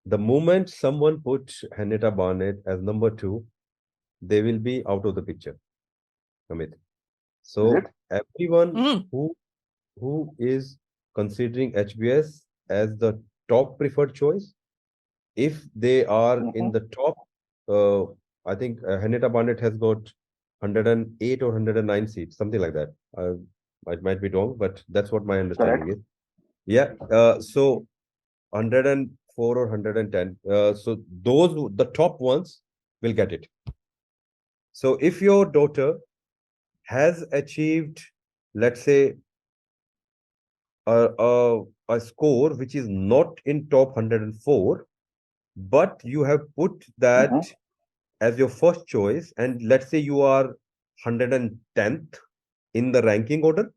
the moment someone put Hannah Barnett as number 2, they will be out of the picture, Amit. Is So it? everyone Mm. who is considering HBS as the top preferred choice, if they are in the top, I think Hannah Barnett has got 108 or 109 seats, something like that. I might be wrong, but that's what my understanding Correct. is. Yeah. So 104 or 110. So the top ones will get it. So if your daughter has achieved, let's say, a score which is not in top 104, but you have put that Mm-hmm. as your first choice, and let's say you are 110th in the ranking order,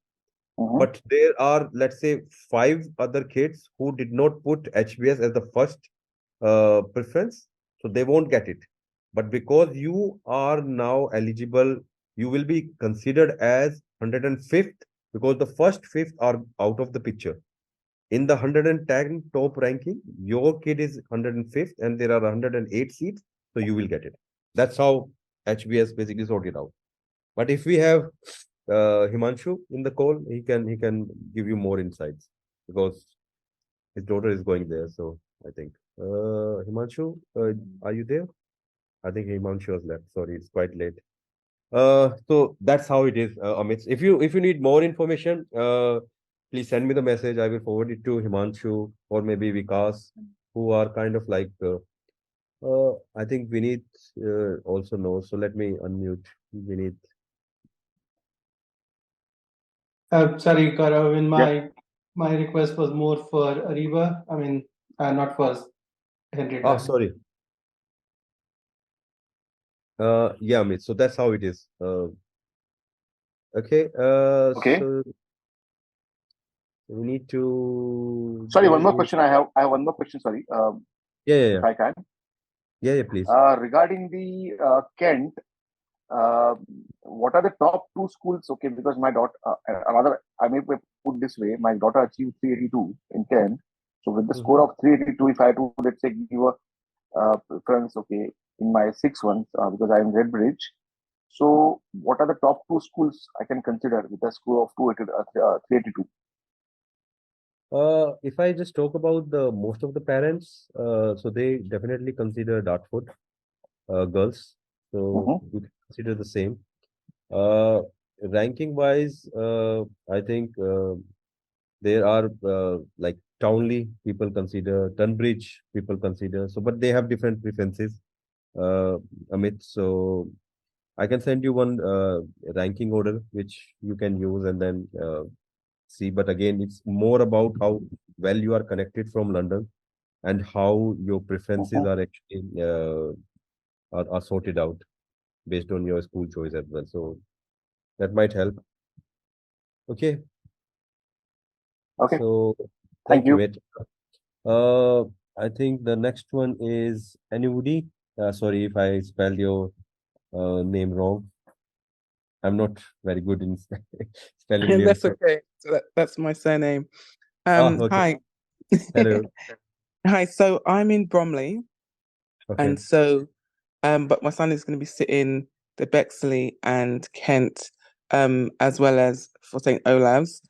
Mm-hmm. but there are, let's say, 5 other kids who did not put HBS as the first preference, so they won't get it. But because you are now eligible, you will be considered as 105th, because the first 5th are out of the picture. In the 110 top ranking, your kid is 105th and there are 108 seats, so you will get it. That's how HBS basically sorted out. But if we have Himanshu in the call, he can give you more insights because his daughter is going there. So I think Himanshu, are you there? I think Himanshu has left. Sorry, it's quite late. So that's how it is, Amit. If you need more information, please send me the message. I will forward it to Himanshu or maybe Vikas, who are kind of like. I think Vineet also knows. So let me unmute Vineet. Sorry, Gaurav, in Yes. my request was more for Ariba. I mean, not for Henrietta. Oh, sorry. Yeah, Amit. So that's how it is. Okay. Okay. So we need to Sorry, one more go. question. I have one more question. Sorry, Yeah. if I can. Yeah, please. Regarding the Kent, uh, what are the top 2 schools? Okay, because my daughter, rather, I may put this way: my daughter achieved 382 in 10. So with the Mhm. score of 382, if I had to, let's say, give a preference, okay, in my 6 ones, because I'm in Redbridge. So what are the top 2 schools I can consider with a score of 382? If I just talk about the most of the parents, so they definitely consider Dartford girls. So Mm-hmm. you can consider the same. Uh, Ranking wise, I think there are like Townley people consider, Tunbridge people consider. So, but they have different preferences, Amit. So I can send you one ranking order which you can use and then see. But again, it's more about how well you are connected from London and how your preferences Mm-hmm. are actually are sorted out based on your school choice as well. So that might help. Okay. Okay, So thank thank you, you. mate. Uh, I think the next one is anybody. Sorry if I spelled your name wrong. I'm not very good in spelling names. That's okay. So that's my surname. Okay. Hi. Hello. Hi. So I'm in Bromley, Okay. and so but my son is going to be sitting the Bexley and Kent, as well as for St. Olave's.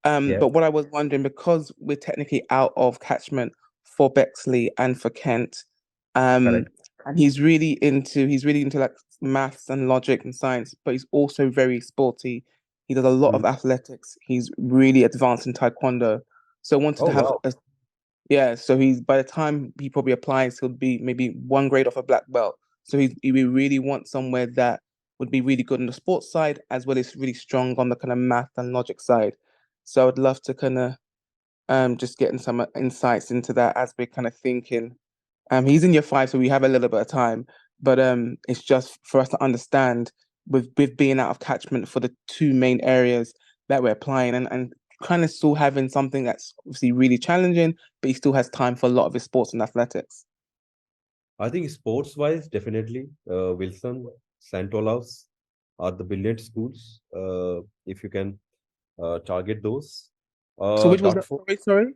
Yeah. But what I was wondering, because we're technically out of catchment for Bexley and for Kent, Correct. and he's really into like maths and logic and science, but he's also very sporty. He does a lot of Mm. athletics. He's really advanced in taekwondo. So I wanted Oh to have wow. yeah, so he's by the time he probably applies, he'll be maybe 1 grade off a black belt. So we really want somewhere that would be really good on the sports side as well as really strong on the kind of math and logic side. So I'd love to kind of just getting some insights into that as we're kind of thinking. He's in year 5, so we have a little bit of time, but it's just for us to understand with being out of catchment for the 2 main areas that we're applying and kind of still having something that's obviously really challenging, but he still has time for a lot of his sports and athletics. I think sports wise, definitely Wilson, St. Olave's are the brilliant schools. If you can target those. So which was that? Dartford, Sorry.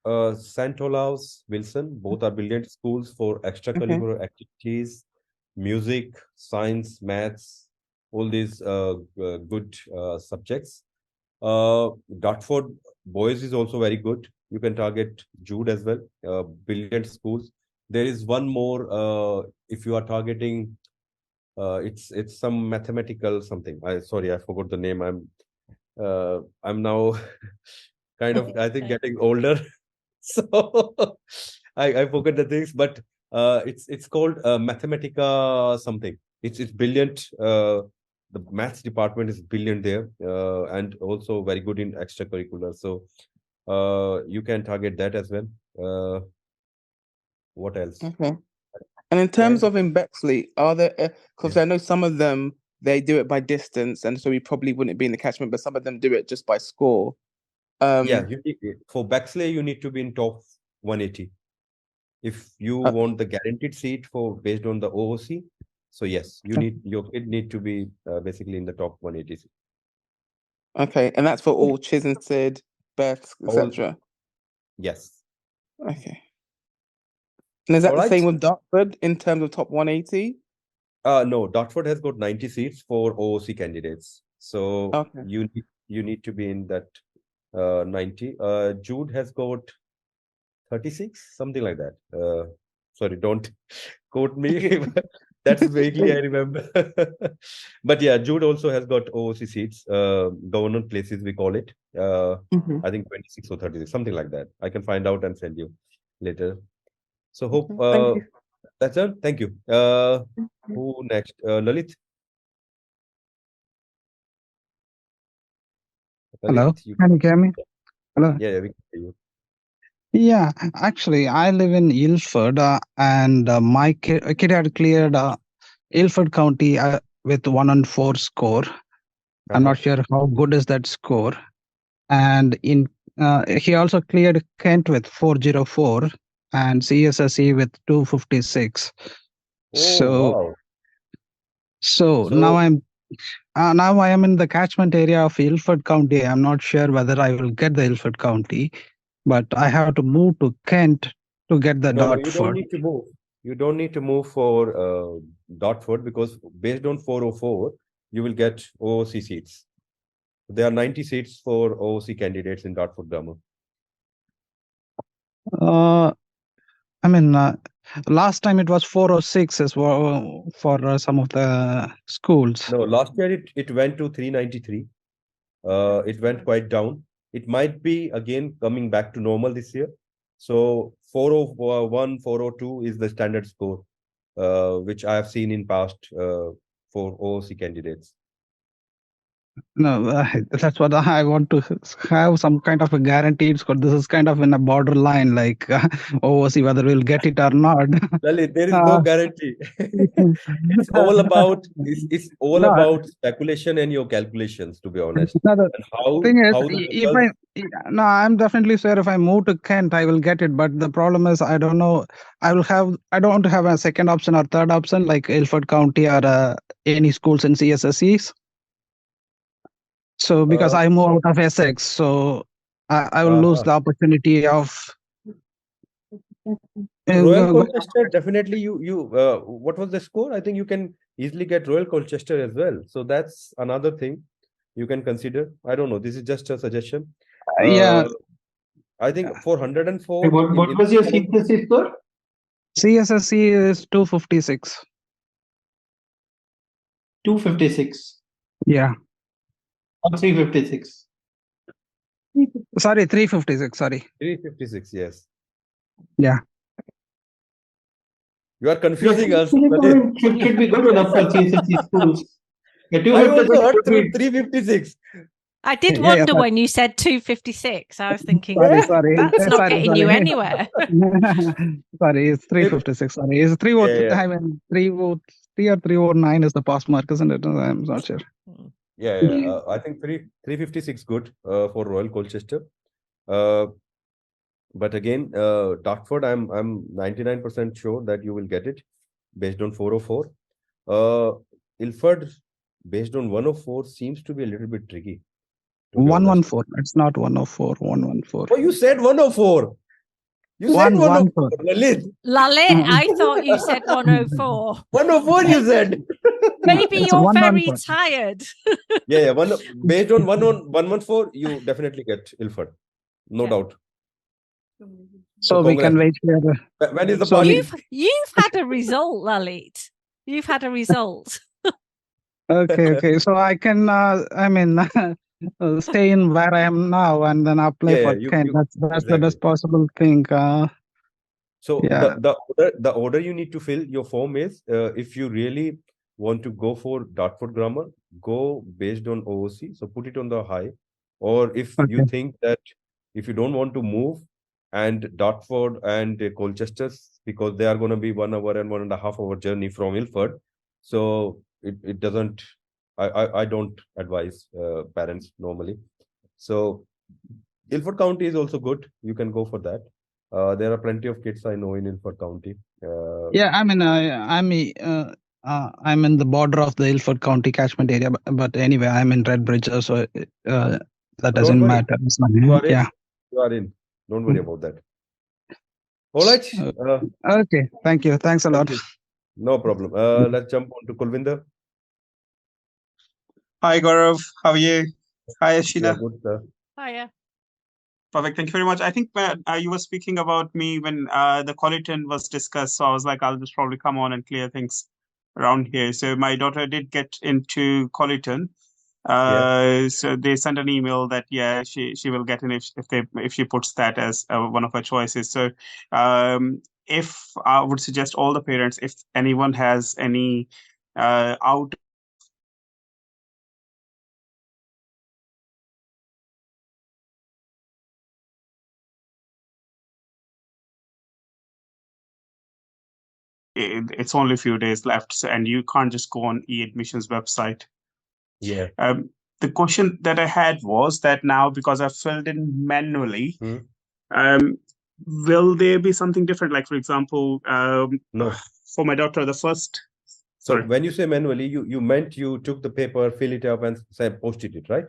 St. Olave's, Wilson, both are brilliant schools for Okay. extracurricular activities, music, science, maths, all these good subjects. Dartford Boys is also very good. You can target Jude as well. Brilliant schools. There is one more. If you are targeting, it's some mathematical something. I forgot the name. I'm now kind of, I think, getting older. So I forget the things, but it's called Mathematica something. It's brilliant. The maths department is brilliant there, and also very good in extracurricular. So you can target that as well. What else? Okay. And in terms Can of in Bexley, are there? Because I know some of them they do it by distance, and so we probably wouldn't be in the catchment, but some of them do it just by score. yeah, Um. for Bexley you need to be in top 180 if you uh, want the guaranteed seat for based on the OOC. So yes, your kid need to be basically in the top 180. okay, and that's for all Sid, Beth, All etc. yes. Okay. And is that All the right. same with Dartford in terms of top 180? No, Dartford has got 90 seats for OOC candidates. So Okay. you need to be in that 90. Jude has got 36, something like that. Sorry, don't quote me. That's vaguely I remember. But yeah, Jude also has got OOC seats, government places we call it. Mhm. I think 26 or 36, something like that. I can find out and send you later. So hope Thank you. that's all. Thank you. Who next? Lalit. Hello, Lalit, you can you hear me? Hello. yeah, we can hear you. Yeah, actually, I live in Ilford, and my kid had cleared Ilford County with 104 score. I'm Uh-huh. not sure how good is that score. And he also cleared Kent with 404 and CSSE with 256. Oh So wow. now So I am in the catchment area of Ilford County. I'm not sure whether I will get the Ilford County, but I have to move to Kent to get the no, you don't Dartford. need to move. You don't need to move for Dartford because based on 404, you will get OOC seats. There are 90 seats for OOC candidates in Dartford Grammar. Uh, I mean, last time it was 406 as well for some of the schools. No, last year it went to 393. It went quite down. It might be again coming back to normal this year. So 401, 402 is the standard score, which I have seen in past for OOC candidates. No, that's what I want to have, some kind of a guaranteed score. This is kind of in a borderline, like see whether we'll get it or not. Lalit, there is no Uh, guarantee. It's all no, about speculation and your calculations, to be honest. no, the And thing is, how the if results. no, I'm definitely sure if I move to Kent, I will get it. But the problem is, I don't know. I don't want to have a second option or third option like Ilford County or any schools in CSSEs. So because Uh, I move out of Essex, so I will lose uh the opportunity of. So Royal Colchester, definitely what was the score? I think you can easily get Royal Colchester as well. So that's another thing you can consider. I don't know. This is just a suggestion. Yeah, I think for 104 What was your CPSC score? CSSE is 256. 256 Yeah, or 356? sorry, 356. Sorry. 356, yes. Yeah. You are Yes, confusing us, I Lalit. mean, should be good enough for CSSE schools. Yeah, I also 256 heard would be 356. I did Yeah, wonder sorry. when you said 256. I was thinking, Sorry. that's not Sorry, getting you sorry. anywhere. Sorry, it's 356. Sorry, it's Yeah. I mean, 303 or 309 is the pass mark, isn't it? I'm not sure. Yeah. I think 356 good for Royal Colchester. But again, Dartford, I'm 99% sure that you will get it based on 404. Ilford, based on 104, seems to be a little bit tricky, to be honest. 114. It's not 104. 114. Oh, you said 104. You said 114. 104, Lalit. Lalit, I thought you said 104. 104 you said. Maybe It's you're very 114. tired. Yeah. Based on 114, you definitely get Ilford. No Yeah. doubt. So we congrats. can wait here. When is the So party? You've had a result, Lalit. You've had a result. Okay. So I can, stay in where I am now and then apply Yeah, for you Kent. That's the exactly. best possible thing. So Yeah. the order you need to fill your form is, if you really want to go for Dartford grammar, go based on OOC. So put it on the high. Or if you Okay. think that if you don't want to move, and Dartford and Colchester, because they are going to be 1 hour and 1.5 hour journey from Ilford, so it doesn't. I don't advise parents normally. So Ilford County is also good. You can go for that. There are plenty of kids I know in Ilford County. Yeah, I'm in the border of the Ilford County catchment area, but anyway, I'm in Redbridge, so that Don't doesn't worry. matter. It's not- You are in. Yeah. You are in. Don't worry about that. All right. Okay. Thank you. Thanks a lot. Thank you. No problem. Let's jump on to Kulvinder. Hi, Gaurav. How are you? Hi, Yeah, Ashina. good, sir. Hiya. Perfect. Thank you very much. I think you were speaking about me when the Colleton was discussed. So I was like, I'll just probably come on and clear things around here. So my daughter did get into Colleton. So they sent an email that she will get in if she puts that as one of her choices. So if I would suggest all the parents, if anyone has any out it's only a few days left, and you can't just go on e-admissions website. Yeah. The question that I had was that now, because I filled in manually, will there be something different? Like, for example, No. for my daughter, the first. So Sorry. when you say manually, you meant you took the paper, fill it up, and posted it, right?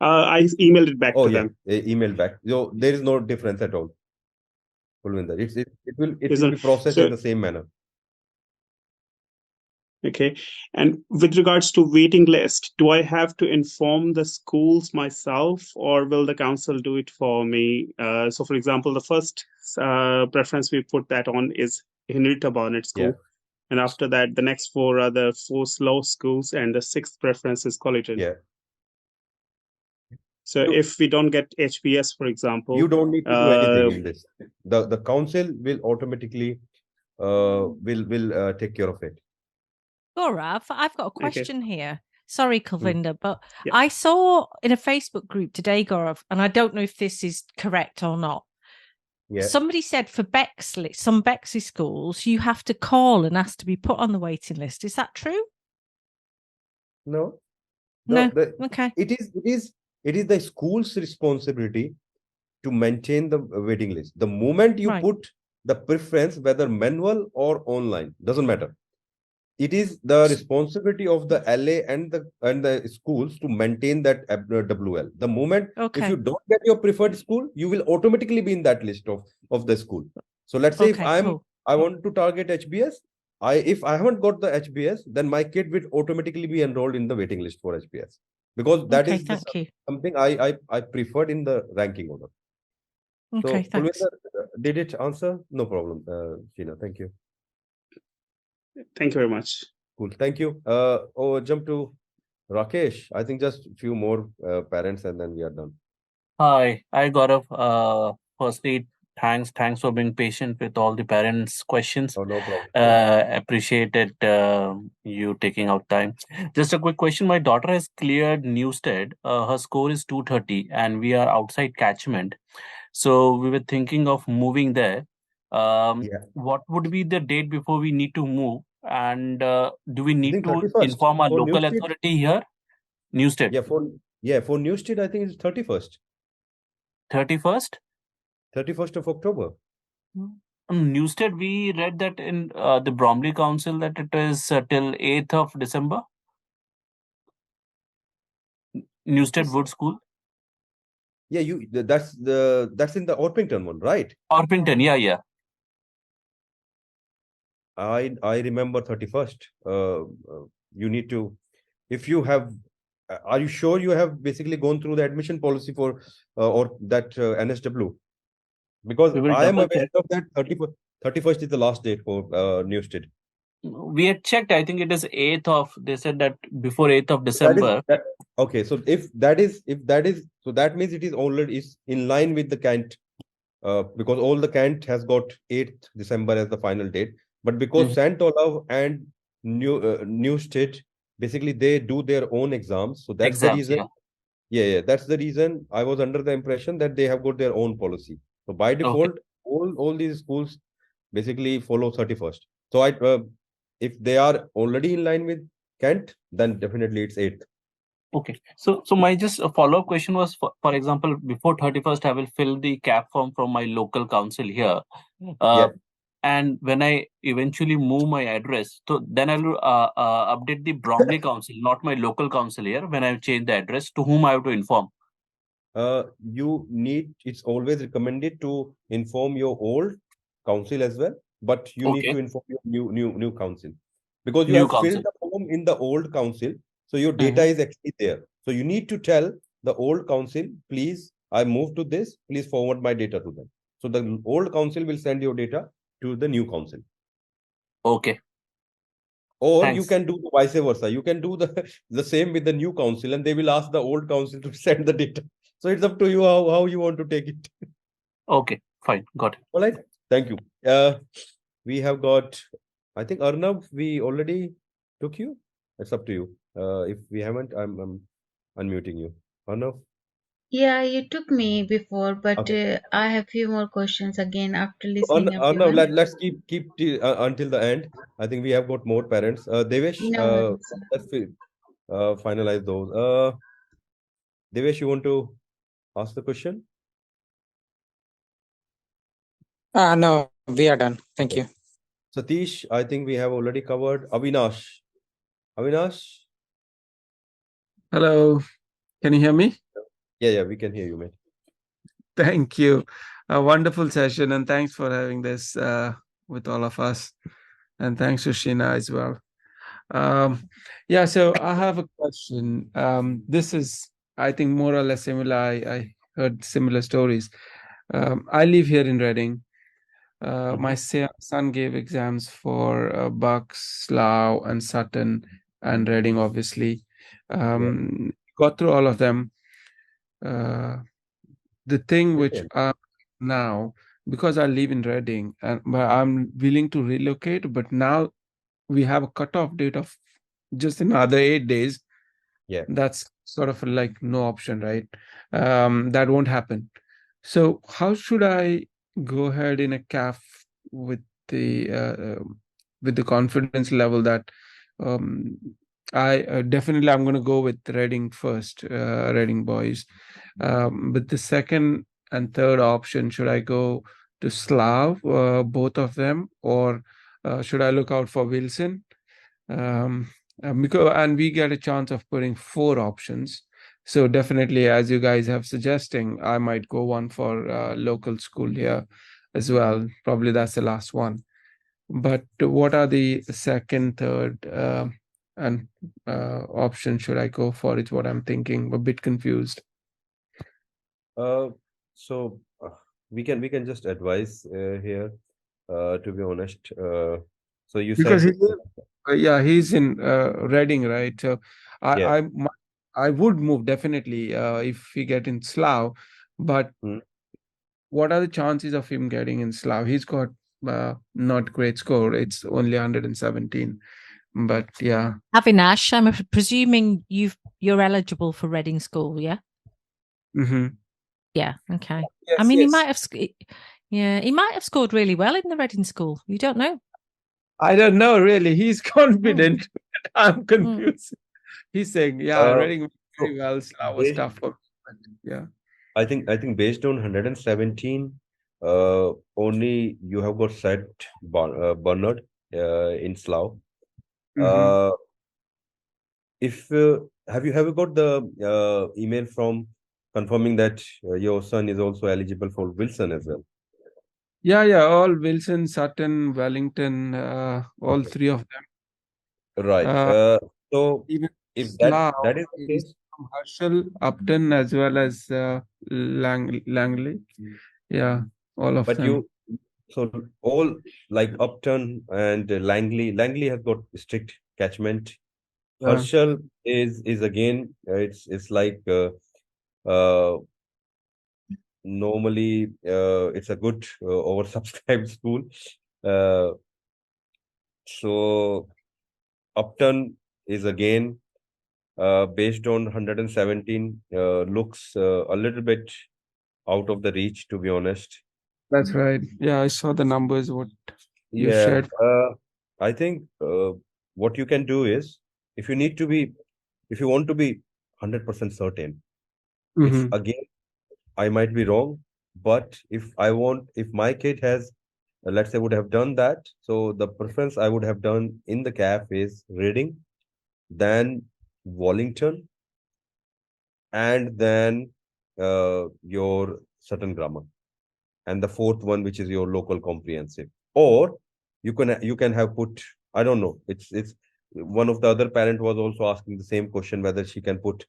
I emailed it back to them. Email back. So there is no difference at all, Kulvinder. It will Isn't- be processed so- in the same manner. Okay. And with regards to waiting list, do I have to inform the schools myself, or will the council do it for me? So, for example, the first preference we put that on is Henrietta Barnett School. Yeah. And after that, the next four are the four slow schools, and the sixth preference is Colleton. Yeah. So if we don't get HBS, for example, You don't need to do anything in this. The council will automatically will take care of it. Gaurav, I've got a question here. Sorry, Kulvinder, but Yeah. I saw in a Facebook group today, Gaurav, and I don't know if this is correct or not. Yeah. Somebody said for Bexley, some Bexley schools, you have to call and ask to be put on the waiting list. Is that true? No. No. Okay. It is the school's responsibility to maintain the waiting list. The moment you Right. put the preference, whether manual or online, doesn't matter. It is the responsibility of the LA and the schools to maintain that WL. The moment if you don't get your preferred school, you will automatically be in that list of the school. So let's say if I want to target HBS, if I haven't got the HBS, then my kid will automatically be enrolled in the waiting list for HBS, because that is something I preferred in the ranking order. Okay, so, thanks. Did it answer? No problem, Sheena. Thank you. Thank you very much. Cool. Thank you. Jump to Rakesh. I think just a few more parents and then we are done. Hi, Gaurav. Firstly, thanks for being patient with all the parents' questions. Oh, no problem. Appreciated you taking out time. Just a quick question. My daughter has cleared Newstead. Her score is 230 and we are outside catchment. So we were thinking of moving there. What would be the date before we need to move? And do we need to 31st. inform our For local Newstead? authority here? Newstead. For Newstead, I think it's 31st. 31st? 31st of October. Newstead, we read that in the Bromley Council that it is till 8th of December. Newstead Wood School. Yeah, that's in the Orpington one, right? Orpington, yeah. I remember 31st. You need to, if you have, are you sure you have basically gone through the admission policy for or that NSW? Because We will I am double aware check. of that 31st is the last date for new state. We had checked. I think it is 8th of. They said that before 8th of That is December. that, okay. So if that is so that means it is already is in line with the Kant, because all the Kant has got 8th December as the final date. But because Mhm. Saint Olaf and New State basically they do their own exams, so that's the Exams, reason. yeah. Yeah, that's the reason I was under the impression that they have got their own policy. So by Okay. default, all these schools basically follow 31st. So if they are already in line with Kent, then definitely it's 8th. Okay. So my just a follow-up question was, for example, before 31st, I will fill the CAF form from my local council here. Yeah. And when I eventually move my address, so then I will update the Bromley council, not my local council here. When I change the address, to whom I have to inform? It's always recommended to inform your old council as well, but you need Okay. to inform your new council because you New have filled council. the form in the old council, so your data Mhm. is actually there. So you need to tell the old council, please, I moved to this, please forward my data to them. So the old council will send your data to the new council. Okay. Or you Thanks. can do the vice versa. You can do the same with the new council, and they will ask the old council to send the data. So it's up to you how you want to take it. Okay. Fine. Got it. All right. Thank you. We have got, I think Arnav, we already took you. It's up to you. If we haven't, I'm unmuting you. Arnav. Yeah, you took me before, but Okay. I have few more questions again after listening Arnav, everyone. let's keep until the end. I think we have got more parents. Devesh, No worries. let's finalize those. Devesh, you want to ask the question? No, we are done. Thank Okay. you. Satish, I think we have already covered. Avinash. Avinash? Hello, can you hear me? Yeah, we can hear you, mate. Thank you. A wonderful session, and thanks for having this with all of us. And thanks to Sheena as well. Yeah, so I have a question. This is, I think, more or less similar. I heard similar stories. I live here in Reading. My son gave exams for Bucks, Slough, and Sutton, and Reading, obviously. Got through all of them. The thing which now, because I live in Reading and but I'm willing to relocate, but now we have a cutoff date of just another 8 days. Yeah. That's sort of like no option, right? That won't happen. So how should I go ahead in a CAF with the confidence level that I definitely I'm going to go with Reading first, Reading boys. But the second and third option, should I go to Slav, both of them, or should I look out for Wilson? Because and we get a chance of putting 4 options. So definitely, as you guys have suggesting, I might go one for local school here as well. Probably that's the last one. But what are the second, third, and option should I go for? Is what I'm thinking. A bit confused. So we can just advise here. To be honest, so you Because said he's in Reading, right? So yeah. I would move definitely if he get in Slough, but what are the chances of him getting in Slough? He's got not great score. It's only 117. But yeah. Avinash, I'm presuming you're eligible for Reading School, yeah? Mm-hmm. Yeah, okay. Yes, I mean, yes. he might have scored really well in the Reading School. You don't know. I don't know, really. He's confident. I'm confused. He's saying, yeah, Reading very well. Slough was tough for me. Yeah. I think based on 117, only you have got set Bernard in Slough. If have you got the email from confirming that your son is also eligible for Wilson as well. Yeah, all Wilson, Sutton, Wellington, all Okay. three of them. Right. So Even if Slough that is the is case, from Herschel, Upton, as well as Langley. Yeah, all of but them. so all like Upton and Langley has got strict catchment. Yeah, Herschel is again it's like uh, normally it's a good oversubscribed school. Uh, so Upton is again based on 117 looks a little bit out of the reach, to be honest. that's right. Yeah, I saw the numbers what you Yeah, shared. I think what you can do is if you need to be if you want to be 100% certain, which Mm-hmm. again I might be wrong, but if my kid has let's say would have done that, so the preference I would have done in the CAF is reading, then Wallington, and then your Sutton grammar, and the fourth one, which is your local comprehensive. Or you can have put, I don't know. It's one of the other parent was also asking the same question whether she can put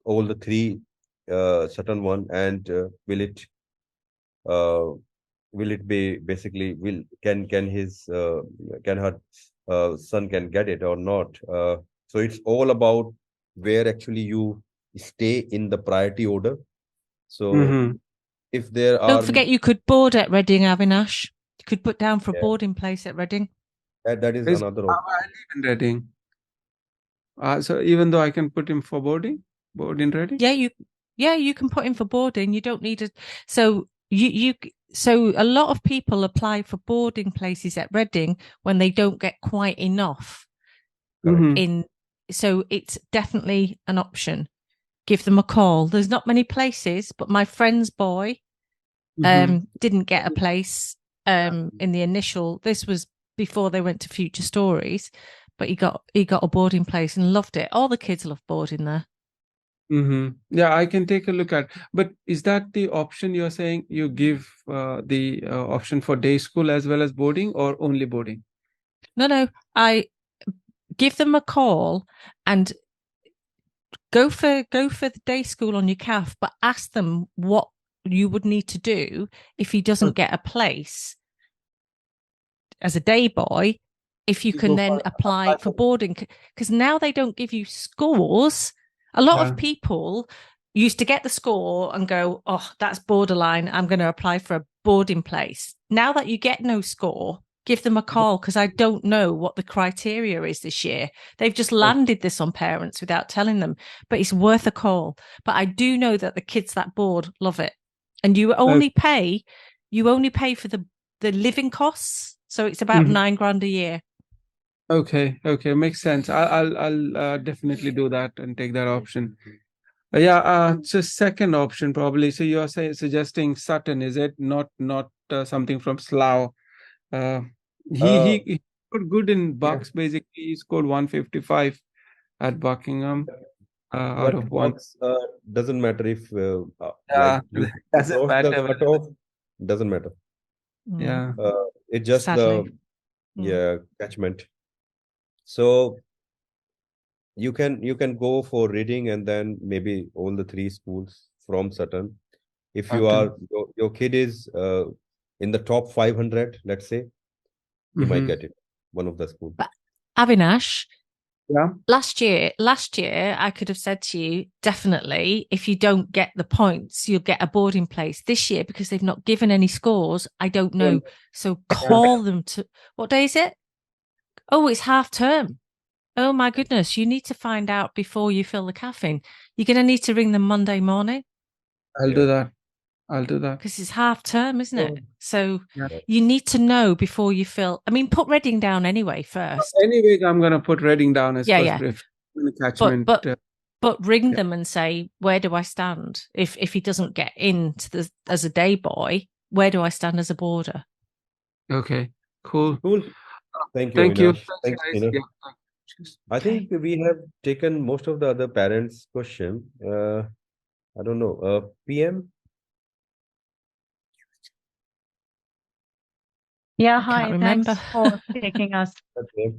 all the three Sutton one, and uh, will it be basically will can his can her son can get it or not. So it's all about where actually you stay in the priority order. So Mm-hmm. if there Don't are forget you could board at Reading, Avinash. You could put down for a yeah, boarding place at Reading. that is Is another I option. live in Reading. So even though I can put him for board in Reading? Yeah, you can put in for boarding. You don't need it. So so a lot of people apply for boarding places at Reading when they don't get quite enough Mhm. in. So it's definitely an option. Give them a call. There's not many places, but my friend's boy Mhm. didn't get a place in the initial. This was before they went to Future Stories, but he got a boarding place and loved it. All the kids love boarding there. Mhm. Yeah, I can take a look at. But is that the option you're saying you give the option for day school as well as boarding, or only boarding? No, I give them a call and go for the day school on your CAF, but ask them what you would need to do if he doesn't get a place as a day boy, if you You can go then for apply for boarding, because now they don't give you scores. A lot Yeah. of people used to get the score and go, oh, that's borderline, I'm going to apply for a boarding place. Now that you get no score, give them a call, because I don't know what the criteria is this year. They've just landed this on parents without telling them, but it's worth a call. But I do know that the kids that board love it. And you only pay for the living costs. So it's about Mhm. £9,000 a year. Okay, makes sense. I'll definitely do that and take that option. Yeah, so second option probably. So you're suggesting Sutton, is it? Not something from Slough. He scored good in Bucks. Basically, he scored 155 at Buckingham out But of one. box doesn't matter if like Yeah, you doesn't cross the matter. cutoff, doesn't matter. Yeah. It's just Sadly. catchment. So you can go for reading and then maybe all the three schools from Sutton. If you are Sutton. your kid is in the top 500, let's say, he might Mhm. get it, one of the schools. But Avinash, Yeah. last year, I could have said to you, definitely, if you don't get the points, you'll get a boarding place. This year, because they've not given any scores, I don't know. So call them to, what day is it? Oh, it's half term. Oh my goodness, you need to find out before you fill the CAF in. You're going to need to ring them Monday morning. I'll do that. Because it's half term, isn't it? So Yeah. you need to know before you fill. I mean, put Reading down anyway first. Anyway, I'm gonna put Reading down as first Yeah. preference. Catchment. But ring them and say, where do I stand? If he doesn't get into as a day boy, where do I stand as a boarder? Okay, cool. Thank you, Thank you. Avinash. Thanks, guys. Tina. Yeah. I think we have taken most of the other parents' question. I don't know. PM? Yeah, I hi. can't remember. Thanks for taking us. Okay.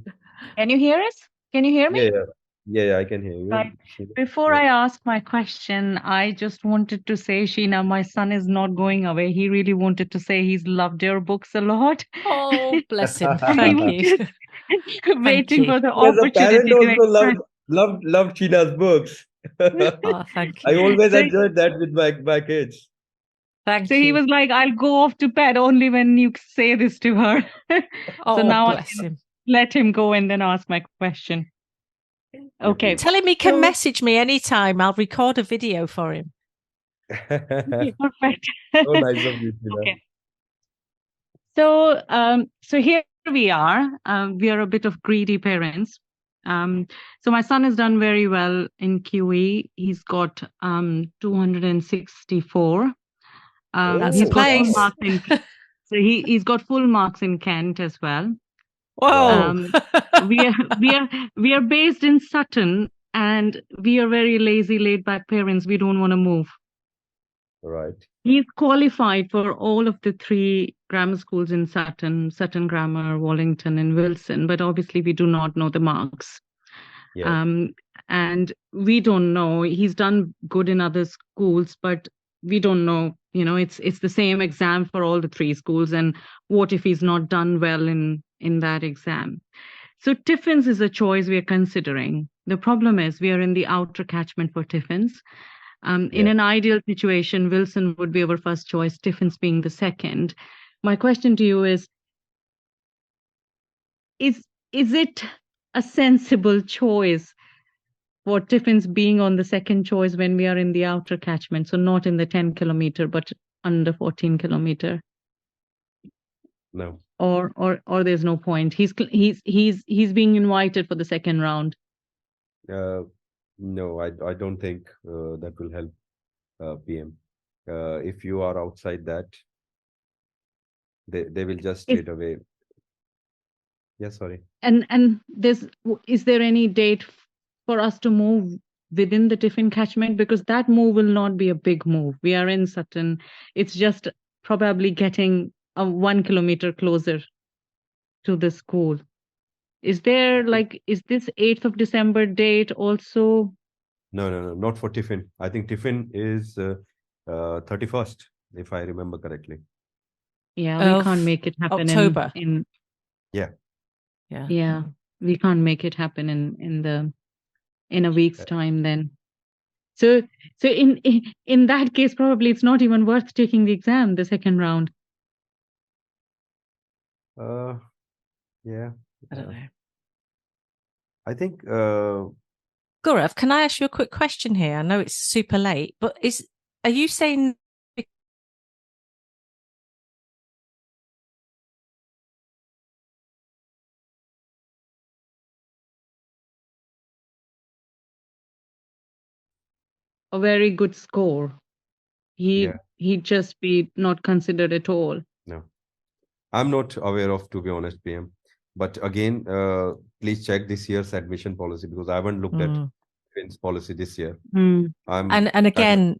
Can you hear us? Can you hear me? Yeah, I can hear you. Right. Sheena. Before Yeah. I ask my question, I just wanted to say, Sheena, my son is not going away. He really wanted to say he's loved your books a lot. Oh, bless him. And he Thank was you. just waiting you. for the As a parent opportunity to also express. loved Sheena's books. Oh, thank I you. always So, enjoyed that with my kids. Thank so he you. was like, I'll go off to bed only when you say this to her. So Oh, now I bless can him. let him go and then ask my question. Yeah, Okay. please. Tell him he can So, message me anytime. I'll record a video for him. okay, perfect. So nice of you, Sheena. Okay. So here we are. We are a bit of greedy parents. So my son has done very well in QE. He's got 264. That's He's a got full place. marks in. So he's got full marks in Kent as well. Whoa. We are based in Sutton, and we are very lazy, laid-back parents. We don't want to move. Right. He's qualified for all of the three grammar schools in Sutton Grammar, Wallington, and Wilson, but obviously we do not know the marks. Yeah. And we don't know. He's done good in other schools, but we don't know. It's the same exam for all the three schools, and what if he's not done well in that exam? So Tiffins is a choice we are considering. The problem is we are in the outer catchment for Tiffins. In Yeah. an ideal situation, Wilson would be our first choice, Tiffins being the second. My question to you is it a sensible choice for Tiffins being on the second choice when we are in the outer catchment, so not in the 10 kilometer, but under 14 kilometer? No. Or there's no point. He's being invited for the second round. No, I don't think that will help PM. If you are outside that, they will just Is straight away. Yeah, sorry. and is there any date for us to move within the Tiffin catchment? Because that move will not be a big move. We are in Sutton. It's just probably getting 1 kilometer closer to the school. Is there is this 8th of December date also? No, not for Tiffin. I think Tiffin is 31st, if I remember correctly. Yeah, we Of can't make it happen October. Yeah. Yeah, we can't make it happen in a week's time then. So in that case, probably it's not even worth taking the exam, the second round. Yeah. I don't know. I think Gaurav, can I ask you a quick question here? I know it's super late, but are you saying A very good score. yeah, He'd just be not considered at all. no. I'm not aware of, to be honest, PM. But again, please check this year's admission policy because I haven't looked at Tiffins policy this year. and again,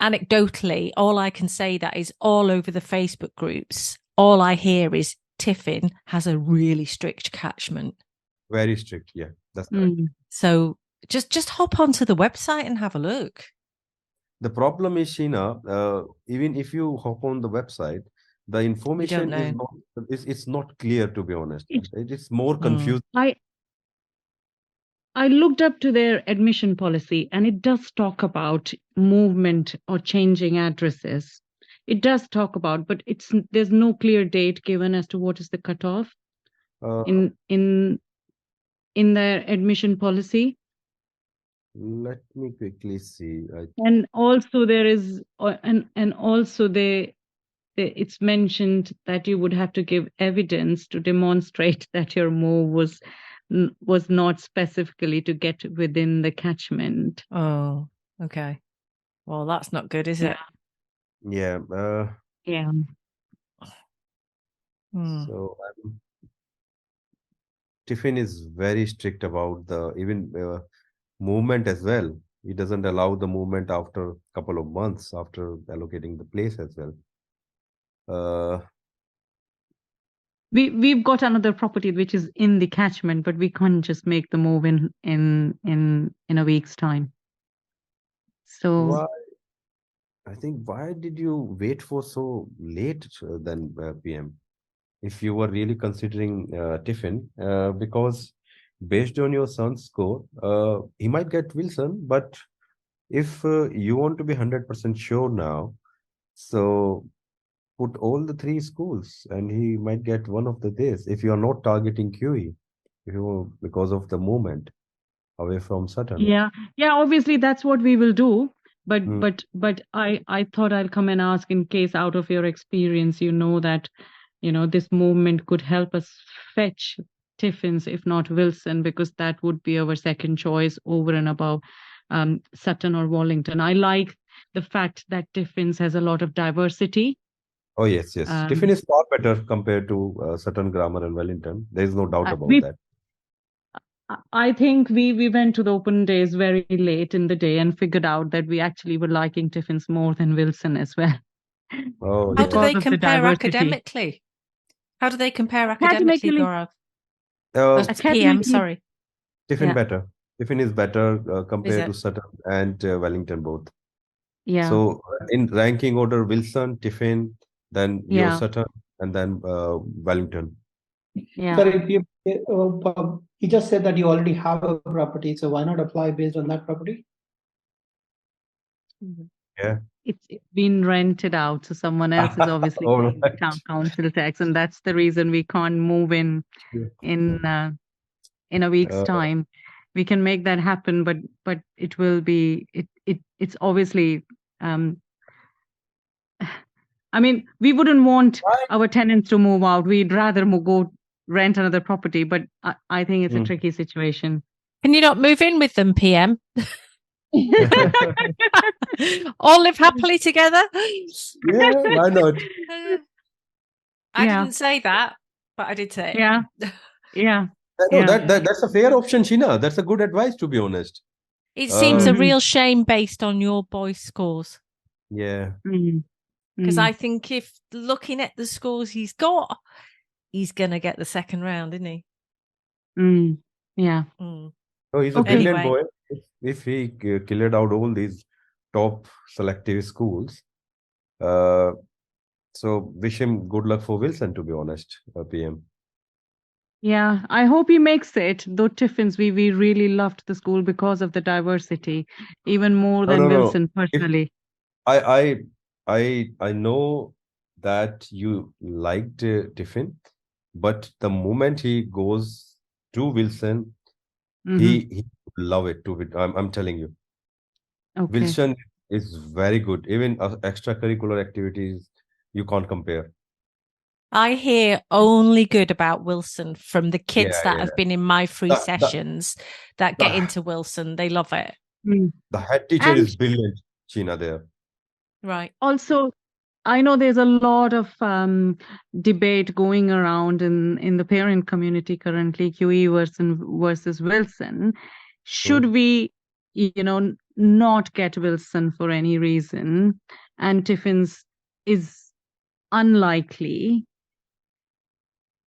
anecdotally, all I can say that is all over the Facebook groups, all I hear is Tiffin has a really strict catchment. Very strict, yeah. That's correct. So just hop onto the website and have a look. The problem is, Sheena, even if you hop on the website, the information is not it's not clear, to be honest. It is more confusing. I looked up to their admission policy, and it does talk about movement or changing addresses. It does talk about, but there's no clear date given as to what is the cutoff in their admission policy. Let me quickly see. And also there is, and also it's mentioned that you would have to give evidence to demonstrate that your move was not specifically to get within the catchment. Oh, okay. Well, that's not good, is it? Yeah. Yeah. So Tiffin is very strict about the even movement as well. He doesn't allow the movement after a couple of months after allocating the place as well. We've got another property which is in the catchment, but we can't just make the move in a week's time. So Why? I think why did you wait for so late then, PM? If you were really considering Tiffin, because based on your son's score, he might get Wilson, but if you want to be 100% sure now, so put all the three schools and he might get one of the this if you are not targeting QE, because of the movement away from Sutton. yeah, obviously that's what we will do. But Hmm. but I thought I'll come and ask in case out of your experience, that, this movement could help us fetch Tiffins, if not Wilson, because that would be our second choice over and above Sutton or Wallington. I like the fact that Tiffins has a lot of diversity. Oh, yes. Tiffin is far better compared to Sutton Grammar and Wellington. There is no doubt about that. I think we went to the open days very late in the day and figured out that we actually were liking Tiffins more than Wilson as well. Oh, How do they Because of the compare diversity. academically? How do they compare academically, Gaurav? PM, Academically- sorry. Tiffin Yeah. better. Tiffin is better compared it? to Sutton and Wellington both. Yeah. So in ranking order, Wilson, Tiffin, then your Yeah. Sutton, and then Wellington. Yeah. Sorry, he just said that you already have a property, so why not apply based on that property? Yeah. It's been rented out, so someone else is obviously All paying right. town council tax, and that's the reason we can't move in a week's time. We can make that happen, but it will be it's obviously I mean, we wouldn't want our tenants to move out. We'd rather go rent another property, but I think it's a tricky situation. Can you not move in with them, PM? All live happily together? Yeah, why not? I Yeah. didn't say that, but I did say it. Yeah. Yeah. No, Yeah. that's a fair option, Sheena. That's a good advice, to be honest. It seems a Mhm. real shame based on your boys' scores. Yeah. Because I think if looking at the scores he's got, he's going to get the second round, isn't he? Yeah. Oh, he's a Okay. brilliant Anyway. boy. If he cleared out all these top selective schools, so wish him good luck for Wilson, to be honest, PM. Yeah, I hope he makes it. Though Tiffins, we really loved the school because of the diversity, even more than No. Wilson personally. I know that you liked Tiffin, but the moment he goes to Wilson, he love it too. I'm telling you. Okay. Wilson is very good. Even extracurricular activities, you can't compare. I hear only good about Wilson from the kids Yeah, that yeah. have been in my free sessions that get into Wilson. They love it. The head teacher And- is brilliant, Sheena, there. Right. Also, I know there's a lot of debate going around in the parent community currently, QE versus Wilson. Should we, not get Wilson for any reason, and Tiffins is unlikely?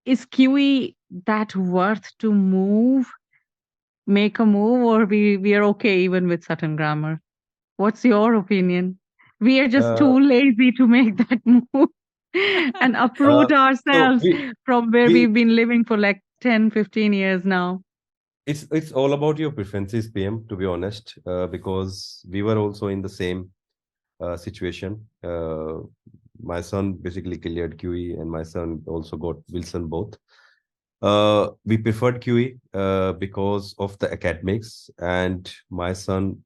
Is QE that worth to make a move, or we are okay even with Sutton Grammar? What's your opinion? We are just too lazy to make that move and uproot ourselves from where we've been living for like 10, 15 years now. It's all about your preferences, PM, to be honest, because we were also in the same situation. My son basically cleared QE and my son also got Wilson both. We preferred QE because of the academics, and my son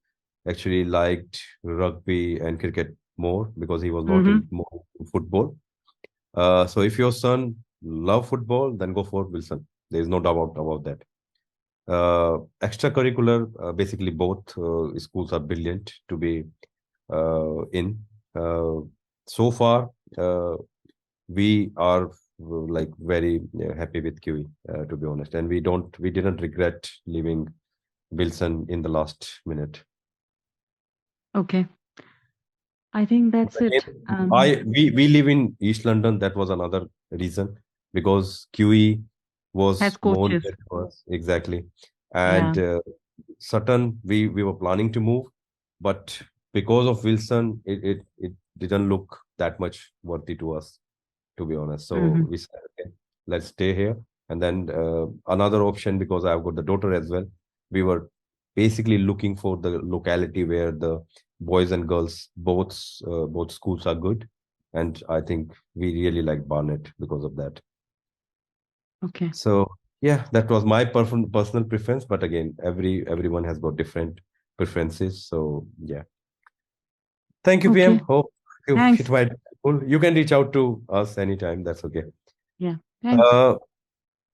actually liked rugby and cricket more because he was not in more football. So if your son love football, then go for Wilson. There is no doubt about that. Extracurricular, basically both schools are brilliant to be in. So far, we are like very happy with QE, to be honest, and we didn't regret leaving Wilson in the last minute. Okay. I think that's it. We live in East London. That was another reason, because QE was Has more coaches. near to us. Exactly. Yeah. And Sutton, we were planning to move, but because of Wilson, it didn't look that much worthy to us, to be honest. So Mhm. we said, okay, let's stay here. And then another option, because I've got the daughter as well, we were basically looking for the locality where the boys and girls both schools are good, and I think we really like Barnet because of that. Okay. So yeah, that was my personal preference, but again, everyone has got different preferences. So yeah, thank you, PM. Okay. Hope Thanks. it might be helpful. You can reach out to us anytime. That's okay. Yeah. Thanks.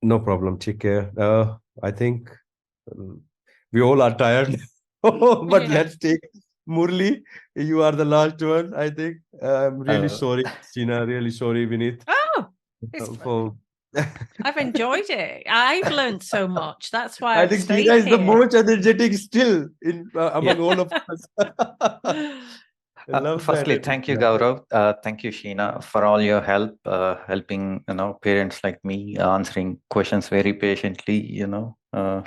No problem. Take care. I think we all are tired, but Yeah. let's take Murli. You are the last one, I think. I'm really sorry, Sheena. Really sorry, Vineet. Oh, it's For I've enjoyed it. I've learned so much. That's why I I've think stayed Sheena is the here. most energetic still in among all of us. I love that. Firstly, thank you, Gaurav. Thank you, Sheena, for all your help, helping parents like me answering questions very patiently.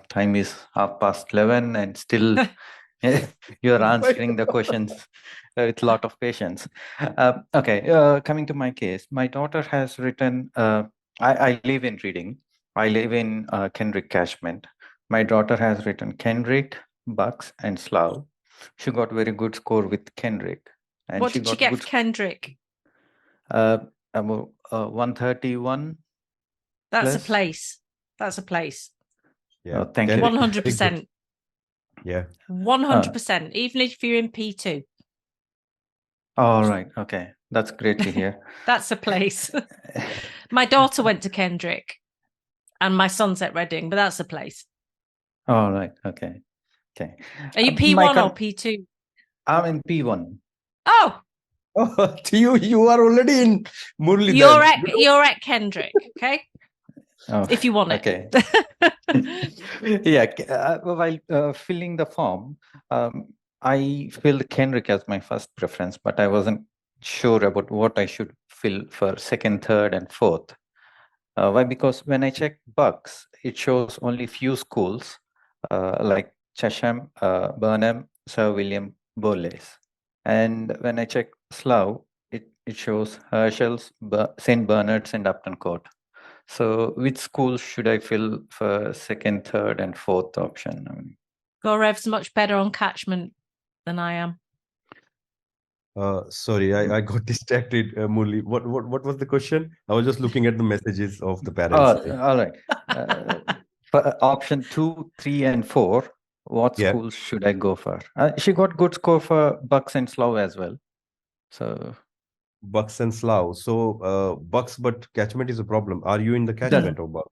Time is 11:30, and still you're answering the questions with a lot of patience. Okay, coming to my case, my daughter has written. I live in Reading. I live in Kenrick catchment. My daughter has written Kenrick, Bucks, and Slough. She got very good score with Kenrick. And What she did she got get good for Kendrick? about 131. That's a plus. place. That's a place. Yeah. Thank you. 100%. Yeah. 100%. Even if you're in P2. All right. Okay. That's great to hear. That's a place. My daughter went to Kendrick and my son's at Reading, but that's a place. All right. Okay. Okay. Are you P1 or P2? I'm in P1. Oh, Oh, you are already in Murli. you're at Kendrick, okay? Oh, if you want it. Okay. Yeah. While filling the form, I filled Kendrick as my first preference, but I wasn't sure about what I should fill for second, third, and fourth. Why? Because when I check Bucks, it shows only few schools like Chesham, Burnham, Sir William, Borlase. And when I check Slough, it shows Herschel's, St. Bernard's, and Upton Court. So which schools should I fill for second, third, and fourth option? Gaurev's much better on catchment than I am. Sorry, I got distracted, Murli. What was the question? I was just looking at the messages of the parents. All right. For option 2, 3, and 4, what schools should I go for? She got good score for Bucks and Slough as well. So Bucks and Slough. So Bucks, but catchment is a problem. Are you in the catchment of Bucks?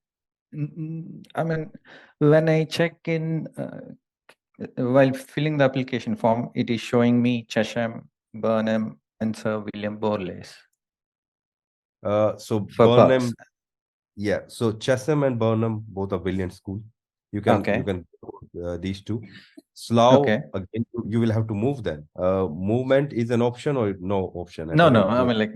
I mean, when I check in while filling the application form, it is showing me Chesham, Burnham, and Sir William Borlase. So for Burnham, Bucks. yeah. So Chesham and Burnham both are brilliant school. You can these two. Slough, again, you will have to move then. Movement is an option or no option? No. I mean, like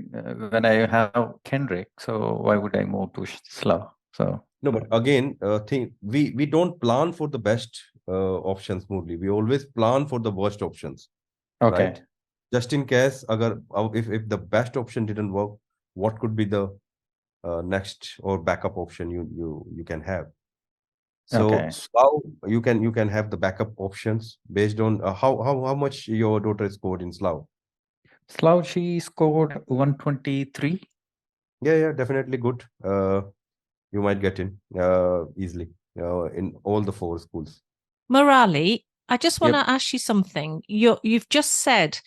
when I have Kendrick, so why would I move to Slough? So no, but again, think we don't plan for the best options smoothly. We always plan for the worst options. Okay. Right? Just in case, if the best option didn't work, what could be the next or backup option you can have? So Slough, you can have the backup options based on how much your daughter scored in Slough. Slough, she scored 123. Yeah, definitely good. You might get in easily in all the 4 schools. Murali, I just want to ask you something. You've just said,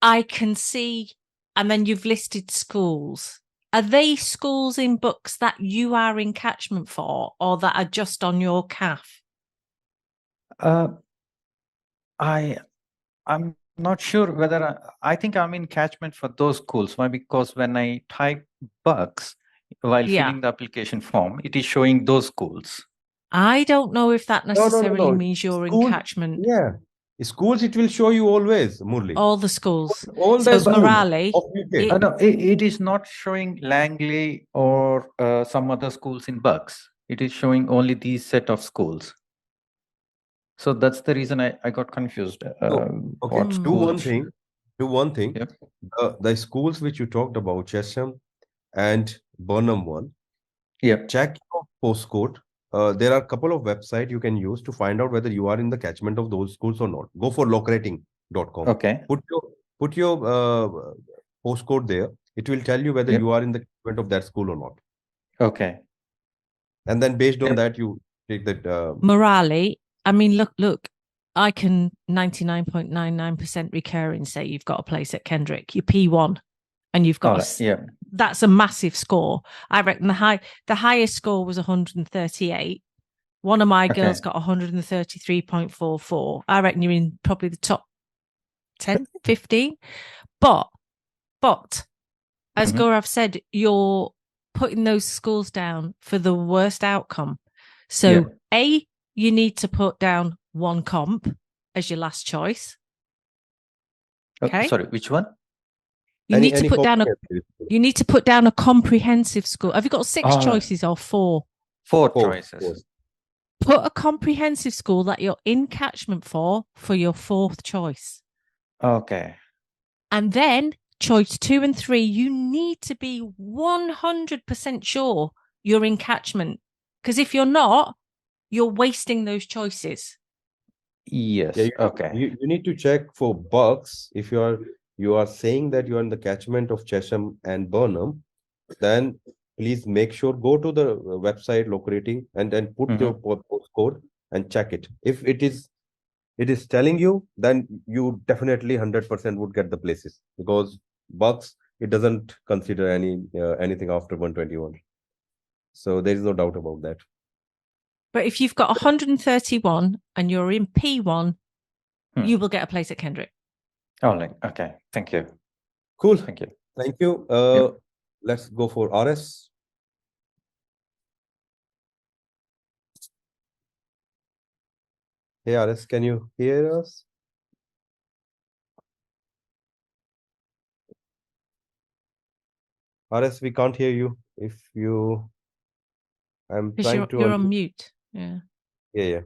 I can see, and then you've listed schools. Are they schools in Bucks that you are in catchment for, or that are just on your CAF? I'm not sure whether I think I'm in catchment for those schools. Why? Because when I type Bucks while filling the application form, it is showing those schools. I don't know if that necessarily No. means you're in catchment. Yeah. Schools, it will show you always, Murli. All the schools. All So the schools Morale, of UK. No, it is not showing Langley or some other schools in Bucks. It is showing only these set of schools. So that's the reason I got confused. Okay, What do one schools? thing. Do one thing. Yep. The schools which you talked about, Chesham and Burnham one, Yep. check your postcode. There are a couple of websites you can use to find out whether you are in the catchment of those schools or not. Go for locating.com. Okay. Put your postcode there. It will tell you whether Yep. you are in the catchment of that school or not. Okay. And then based on Yep. that, you take that. Morale, I mean, look, I can 99.99% recurring say you've got a place at Kendrick. You're P1 and you've got yeah. That's a massive score. I reckon the highest score was 138. One of my girls got 133.44. I reckon you're in probably the top 10, 15. But as Gaurav said, you're putting those schools down for the worst outcome. So A, you need to put down one comp as your last choice. Okay. Sorry, which one? You need to put down a comprehensive school. Have you got 6 choices or 4? 4 choices. Put a comprehensive school that you're in catchment for your 4th choice. Okay. And then choice 2 and 3, you need to be 100% sure you're in catchment. Because if you're not, you're wasting those choices. Yes. Yeah, you need to check for Bucks. If you are saying that you are in the catchment of Chesham and Burnham, then please make sure go to the website locating and then put your postcode and check it. If it is telling you, then you definitely 100% would get the places, because Bucks, it doesn't consider anything after 121. So there is no doubt about that. But if you've got 131 and you're in P1, you will get a place at Kendrick. Okay. Thank you. Cool. Thank you. Thank you. Let's go for RS. Hey, RS, can you hear us? RS, we can't hear you. If you... I'm trying to... You're on mute. Yeah. Yeah.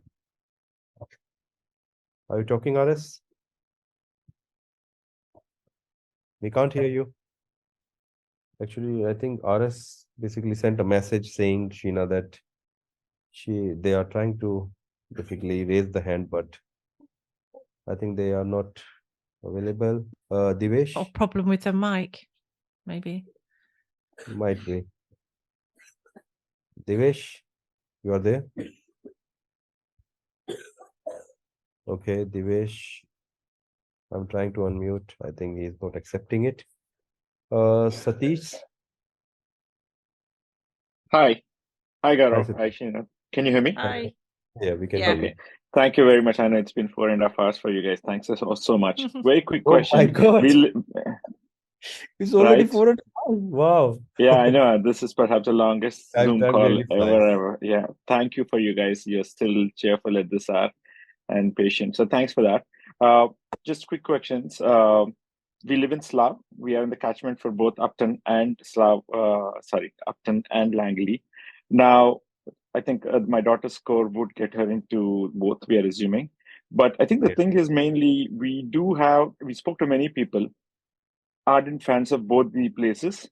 Are you talking, RS? We can't hear you. Actually, I think RS basically sent a message saying, Sheena, that they are trying to basically raise the hand, but I think they are not available. Divesh? Or problem with the mic, maybe. Might be. Divesh, you are there? Okay, Divesh. I'm trying to unmute. I think he's not accepting it. Satish? Hi, Gaurav. Satish. Hi, Sheena. Can you hear me? Hi. Yeah, we can hear you. Okay. Thank you very much. I know it's been 4.5 hours for you guys. Thanks so much. Very quick Oh question. my God. It's already 4 hours. Wow. Yeah, I know. This is perhaps the longest Time Zoom call really flies. ever. Yeah. Thank you for you guys. You're still cheerful at this hour and patient. So thanks for that. Just quick questions. We live in Slough. We are in the catchment for both Upton and Upton and Langley. Now, I think my daughter's score would get her into both, we are assuming. But I think the thing is mainly we spoke to many people, ardent fans of both the places.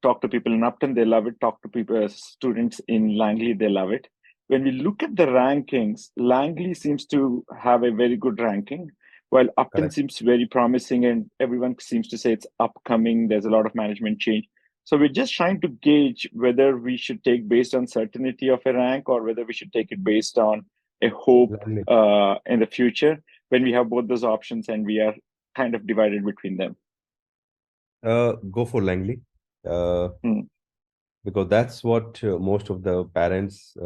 Talk to people in Upton, they love it. Talk to people, students in Langley, they love it. When we look at the rankings, Langley seems to have a very good ranking, while Upton seems very promising and everyone seems to say it's upcoming. There's a lot of management change. So we're just trying to gauge whether we should take based on certainty of a rank or whether we should take it based on a hope in the future when we have both those options and we are kind of divided between them. Go for Langley. Because that's what most of the parents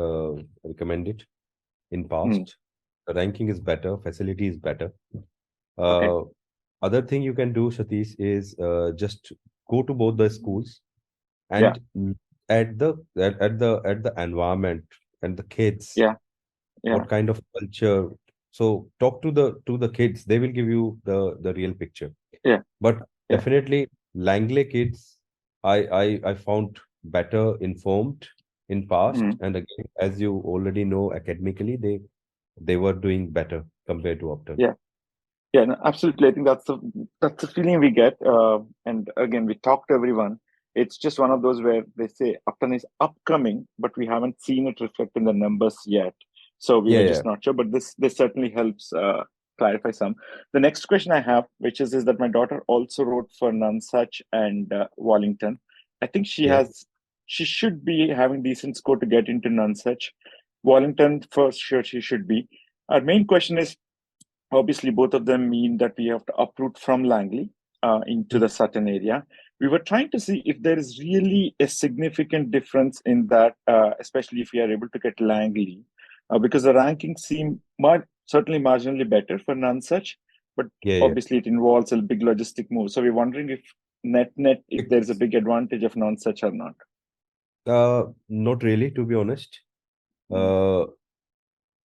recommended in past. The ranking is better, facility is better. Other thing you can do, Satish, is just go to both the schools and at the environment and the kids. What kind of culture So talk to the kids. They will give you the real picture. Yeah. But Yeah. definitely Langley kids, I found better informed in past, and again, as you already know, academically they were doing better compared to Upton. Yeah. Yeah, no, absolutely. I think that's the feeling we get. And again, we talk to everyone. It's just one of those where they say Upton is upcoming, but we haven't seen it reflect in the numbers yet. So we were just not sure. But this certainly helps clarify some. The next question I have, which is that my daughter also wrote for Nonsuch and Wallington. I think she should be having decent score to get into Nonsuch. Wallington, for sure, she should be. Our main question is, obviously, both of them mean that we have to uproot from Langley into the Sutton area. We were trying to see if there is really a significant difference in that, especially if we are able to get Langley, because the rankings seem certainly marginally better for Nonsuch, but obviously it involves a big logistic move. So we're wondering if net, if there's a big advantage of Nonsuch or not. Not really, to be honest.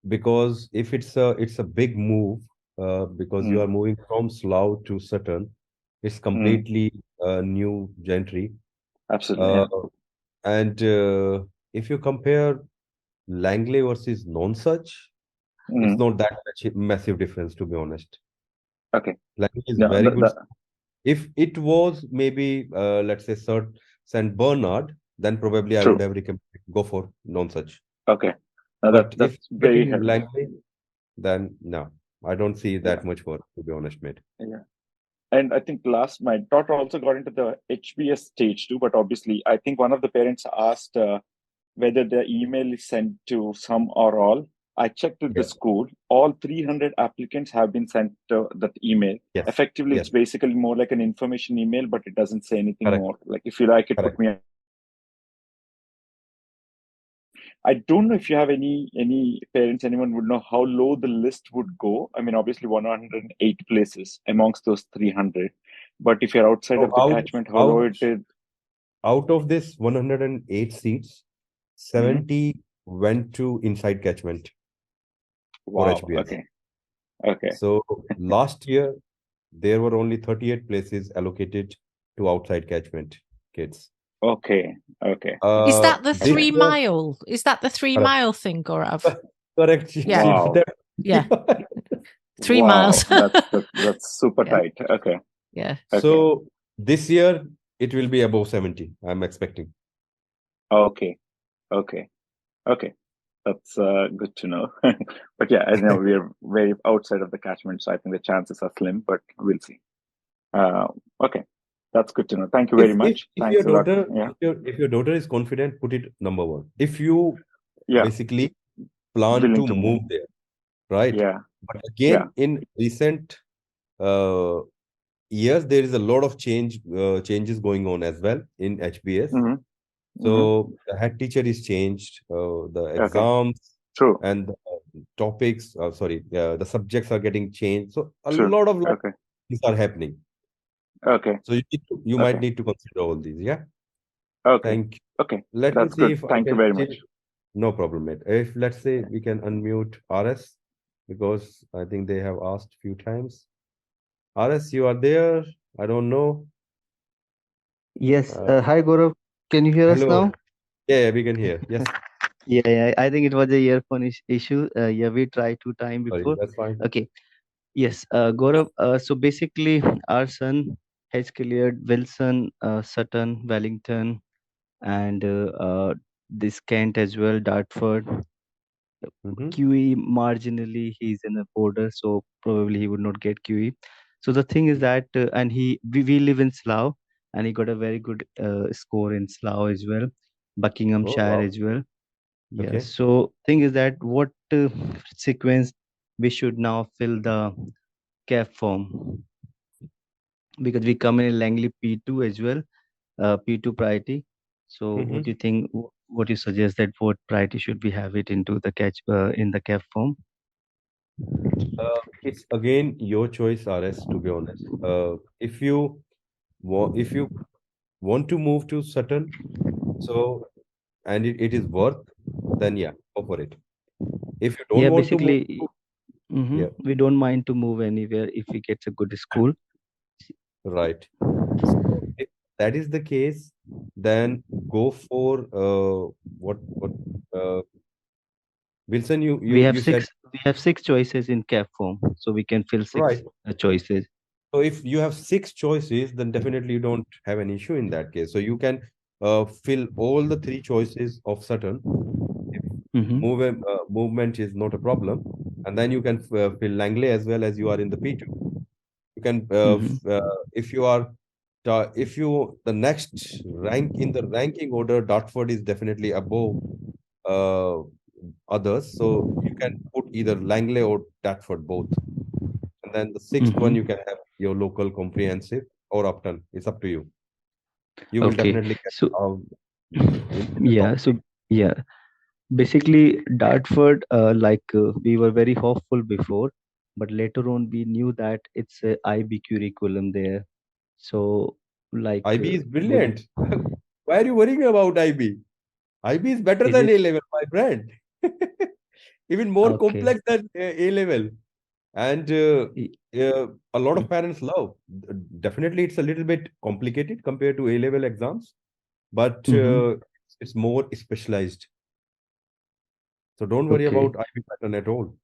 Because if it's a big move, because you are moving from Slough to Sutton, it's completely new gentry. Absolutely. And if you compare Langley versus Nonsuch, it's not that massive difference, to be honest. Okay. Langley is very good. If it was maybe, let's say, St. Bernard, then probably I would have recommended go for Nonsuch. Okay. But that's if very getting Langley, then no, I don't see that much work, to be honest, mate. Yeah. And I think my daughter also got into the HBS stage too, but obviously I think one of the parents asked whether the email is sent to some or all. I checked with the school. All 300 applicants have been sent that email. Effectively, it's basically more like an information email, but it doesn't say anything more. Like, if you like it, put me on. I don't know if you have any parents, anyone would know how low the list would go. I mean, obviously 108 places amongst those 300. But if you're outside of the catchment, how low it is? Out of this 108 seats, 70 went to inside catchment for HBS. Okay. So last year, there were only 38 places allocated to outside catchment kids. Okay. Is that the 3 mile? Is that the 3 mile thing, Gaurav? Correct. Yeah. Wow. Yeah. 3 miles. That's super tight. Okay. Yeah. So this year it will be above 70. I'm expecting. Okay. That's good to know. But yeah, I know we're very outside of the catchment, so I think the chances are slim, but we'll see. Okay. That's good to know. Thank you very much. Thanks a lot. Yeah. If your daughter is confident, put it number 1. If you basically plan Willing to move there, right? Yeah. But again, in recent years, there is a lot of changes going on as well in HBS. So the head teacher is changed, the exams and the topics, the subjects are getting changed. So a lot of things are happening. Okay. So you might need to consider all these. Yeah. Okay. Thank you. Okay. Let me see if Thank you very much. No problem, mate. If let's say we can unmute RS, because I think they have asked a few times. RS, you are there? I don't know. Yes. Hi, Gaurav. Can you hear us now? Yeah, we can hear. Yes. Yeah. I think it was a earphone issue. Yeah, we tried 2 times before. Sorry, that's fine. Okay. Yes, Gaurav. So basically, our son has cleared Wilson, Sutton, Wellington, and this Kent as well, Dartford. QE marginally, he's in a border, so probably he would not get QE. So the thing is that, and we live in Slough, and he got a very good score in Slough as well, Buckinghamshire as well. Yeah. Okay. So thing is that what sequence we should now fill the CAF form, because we come in Langley P2 as well, P2 priority. So what do you think? What you suggest that what priority should we have it into the in the CAF form? It's again your choice, RS. To be honest, if you want to move to Sutton, so and it is worth, then yeah, go for it. If you don't want to move Yeah, We don't mind to move anywhere if we get a good school. right. So if that is the case, then go for what uh, Wilson, We have you said six choices in CAF form, so we can fill right. six choices. So if you have six choices, then definitely you don't have an issue in that case. So you can fill all the three choices of Saturn. If movement is not a problem, and then you can fill Langley as well as you are in the P2. You can if you are if you the next rank in the ranking order, Dartford is definitely above uh, others. So you can put either Langley or Dartford both. And then the sixth one, you can have your local comprehensive or Upton. It's up to you. You will Okay, definitely get so in the top yeah, so yeah, basically Dartford, we were very hopeful before, but later on we knew that it's a IB curriculum there. So IB is would you? brilliant. Why are you worrying about IB? IB is better Is than it A level, my friend. Even more okay? complex than A level. And a lot of parents love. Definitely, it's a little bit complicated compared to A level exams, but it's more specialized. So don't worry Okay. about IB pattern at all.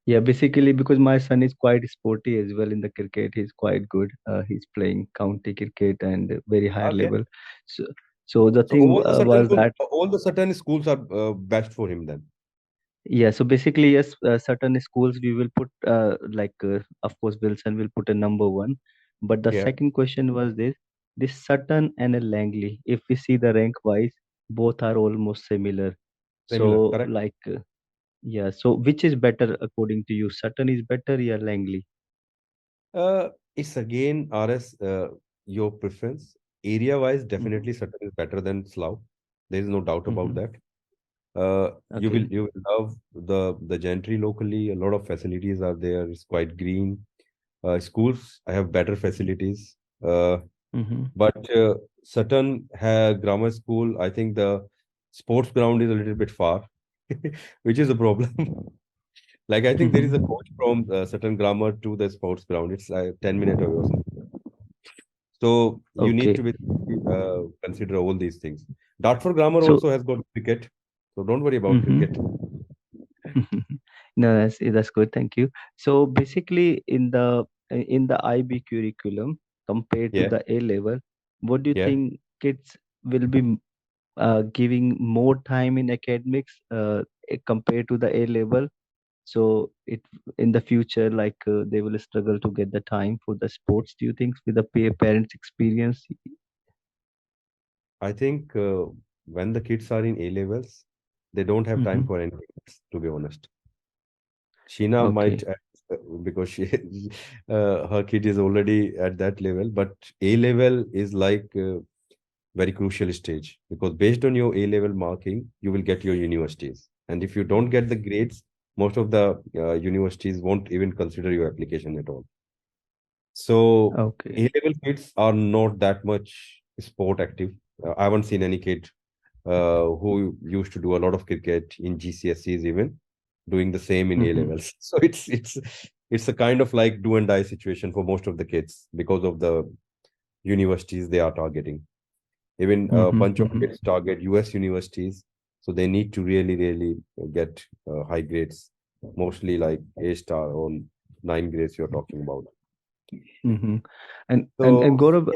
Yeah, basically because my son is quite sporty as well in the cricket. He's quite good. He's playing county cricket and very high Okay. level. So, so the So thing was that all the certain schools are best for him then. yeah. So basically, yes, certain schools we will put of course Wilson will put a number one, but the Yeah, second question was this Sutton and a Langley. If we see the rank wise, both are almost similar. similar, So correct. yeah. So which is better according to you? Sutton is better, yeah, Langley. It's again RS your preference. Area wise, definitely Sutton is better than Slough. There is no doubt about that. Okay. You will love the gentry locally. A lot of facilities are there. It's quite green. Schools I have better facilities. But Sutton Grammar School, I think the sports ground is a little bit far, which is a problem. Like I think there is a coach from Sutton Grammar to the sports ground. It's 10 minutes away or something. So you need Okay. to be consider all these things. Dartford Grammar So also has got cricket, so don't worry about cricket. no, that's good. Thank you. So basically, in the IB curriculum compared to Yeah, the A level, what do you yeah. think kids will be giving more time in academics compared to the A level? So it in the future, they will struggle to get the time for the sports. Do you think with the parents' experience? I think when the kids are in A levels, they don't have time for anything else, to be honest. Sheena Okay. might, because she her kid is already at that level, but A level is like very crucial stage because based on your A level marking, you will get your universities. And if you don't get the grades, most of the universities won't even consider your application at all. So Okay. A-level kids are not that much sport active. I haven't seen any kid who used to do a lot of cricket in GCSEs even doing the same in A-levels. So it's a kind of like do and die situation for most of the kids because of the universities they are targeting. Even a bunch of kids target US universities, so they need to really get high grades, mostly like A star or 9 grades you're talking about. And So Gaurav,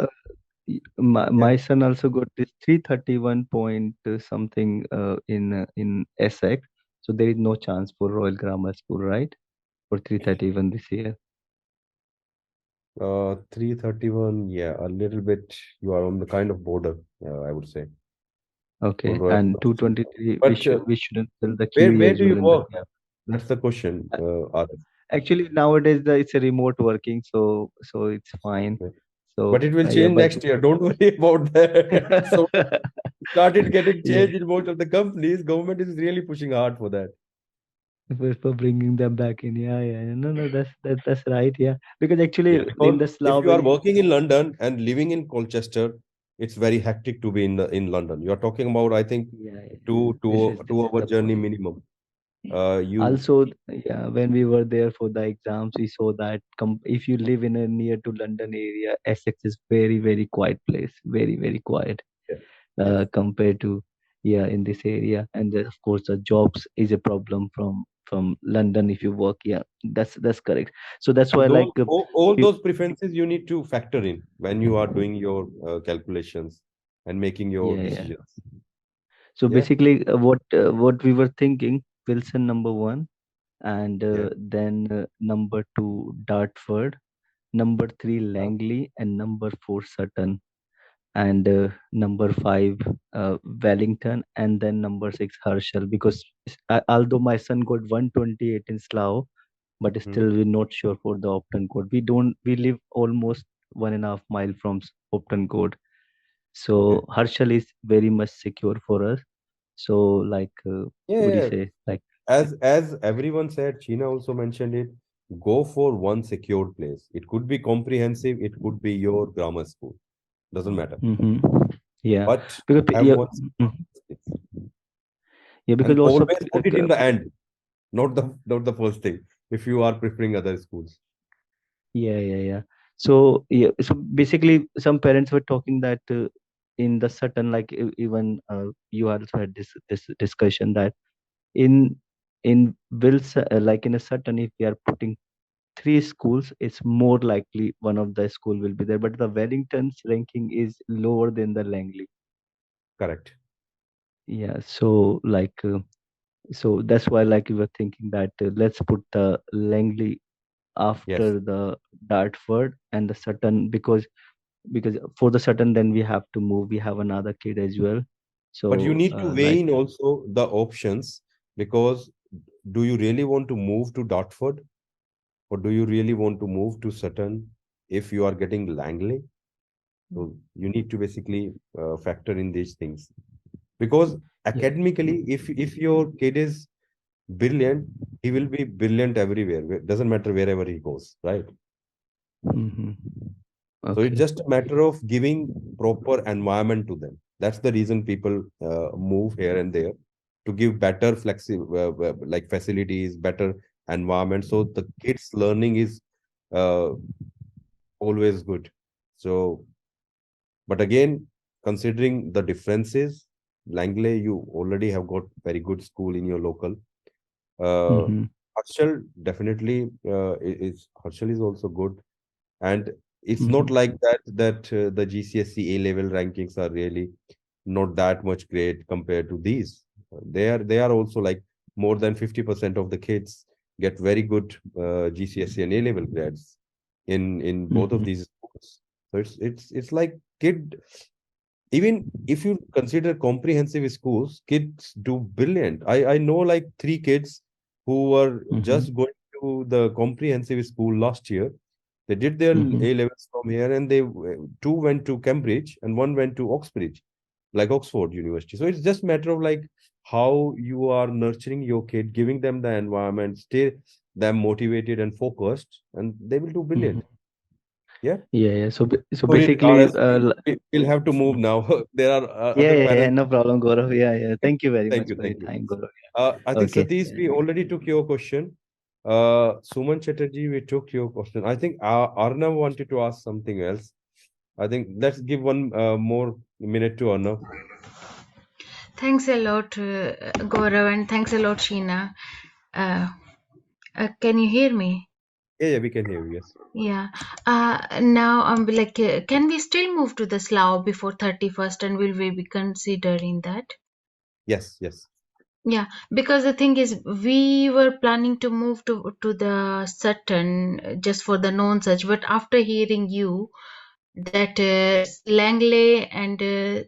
yeah, my son also got this 331 point something in Essex. So there is no chance for Royal Grammar School, right? For 331 this year. 331, yeah, a little bit. You are on the kind of border, I would say, for Okay. Royal And Grammar School. 223, But we shouldn't fill the where QE as do you well in the work? gap. That's the question, Arif. Actually, nowadays it's a remote working, so it's fine. But So it will yeah, change but next year. Don't worry about that. So started getting yeah, changed in most of the companies. Government is really pushing hard for that. for bringing them back in. Yeah. No, that's right. Yeah, because Yeah, actually in because the if you are Slavery. working in London and living in Colchester, it's very hectic to be in London. You are talking about, I think, Yeah, two this two is two hour the journey point. minimum. you Also, yeah, when we were there for the exams, we saw that if you live in a near to London area, Essex is very, very quiet place, very, very quiet yes. compared to in this area. And then, of course, the jobs is a problem from London if you work. Yeah, that's correct. So that's why And those like all those preferences you need to factor in when you are doing your calculations and making your yeah. decisions. So Yeah. basically, what we were thinking, Wilson number one, and Yeah. then number two Dartford, number three Langley, and number four Sutton, and number five Wellington, and then number six Herschel. Because although my son got 128 in Slough, but Hmm. still we're not sure for the Opton code. We live almost 1.5 mile from Opton code, so Okay. Herschel is very much secure for us. So like, Yeah, what do you yeah. say? Like, As everyone said, China also mentioned it. Go for one secured place. It could be comprehensive. It could be your grammar school. Doesn't matter. yeah, But because have yeah, one mhm. Yeah, because and lots of always put it in the end, not the first thing. If you are preferring other schools. yeah. So yeah, so basically, some parents were talking that in the Sutton, like even you also had this discussion that in Wilson, like in a Sutton, if we are putting three schools, it's more likely one of the school will be there. But the Wellington's ranking is lower than the Langley. Correct. Yeah, so like, so that's why like we were thinking that let's put the Langley Yes. after the Dartford and the Sutton, because for the Sutton then we have to move. We have another kid as well. But you So need to weigh like, in also the options, because do you really want to move to Dartford, or do you really want to move to Sutton if you are getting Langley? So you need to basically factor in these things, because yeah. academically, if your kid is brilliant, he will be brilliant everywhere. Doesn't matter wherever he goes, right? Mm-hmm. So it's Okay. just a matter of giving proper environment to them. That's the reason people move here and there, to give better like facilities, better environment. So the kids' learning is uh, always good. So, but again, considering the differences, Langley, you already have got very good school in your local. Uh, Mm-hmm. Herschel definitely Herschel is also good, and it's not Mm-hmm. like that the GCSE A level rankings are really not that much great compared to these. They are also like more than 50% of the kids get very good GCSE and A level grades in both of Mm-hmm. these schools. So it's like kid, even if you consider comprehensive schools, kids do brilliant. I know like three kids who were Mm-hmm. just going to the comprehensive school last year. They did their Mm-hmm. A levels from here, and two went to Cambridge and one went to Oxbridge, like Oxford University. So it's just matter of like how you are nurturing your kid, giving them the environment, stay them motivated and focused, and they will do Mm-hmm. brilliant. Yeah. Yeah. So Sorry, basically, RS, we'll have to move now. There are other yeah. parents. No problem, Gaurav. Yeah. Thank you very Thank much you, for your thank you. time, Gaurav. I think Okay. Satish, we already took your question. Suman Chatterjee, we took your question. I think Arnav wanted to ask something else. I think let's give one more minute to Arnav. Thanks a lot, Gaurav, and thanks a lot, Sheena. Uh, can you hear me? Yeah, we can hear you. Yes. Yeah. Now I'm like, can we still move to the Slough before 31st, and will we be considering that? Yes. Yeah, because the thing is, we were planning to move to the Sutton just for the known search, but after hearing you, that Langley and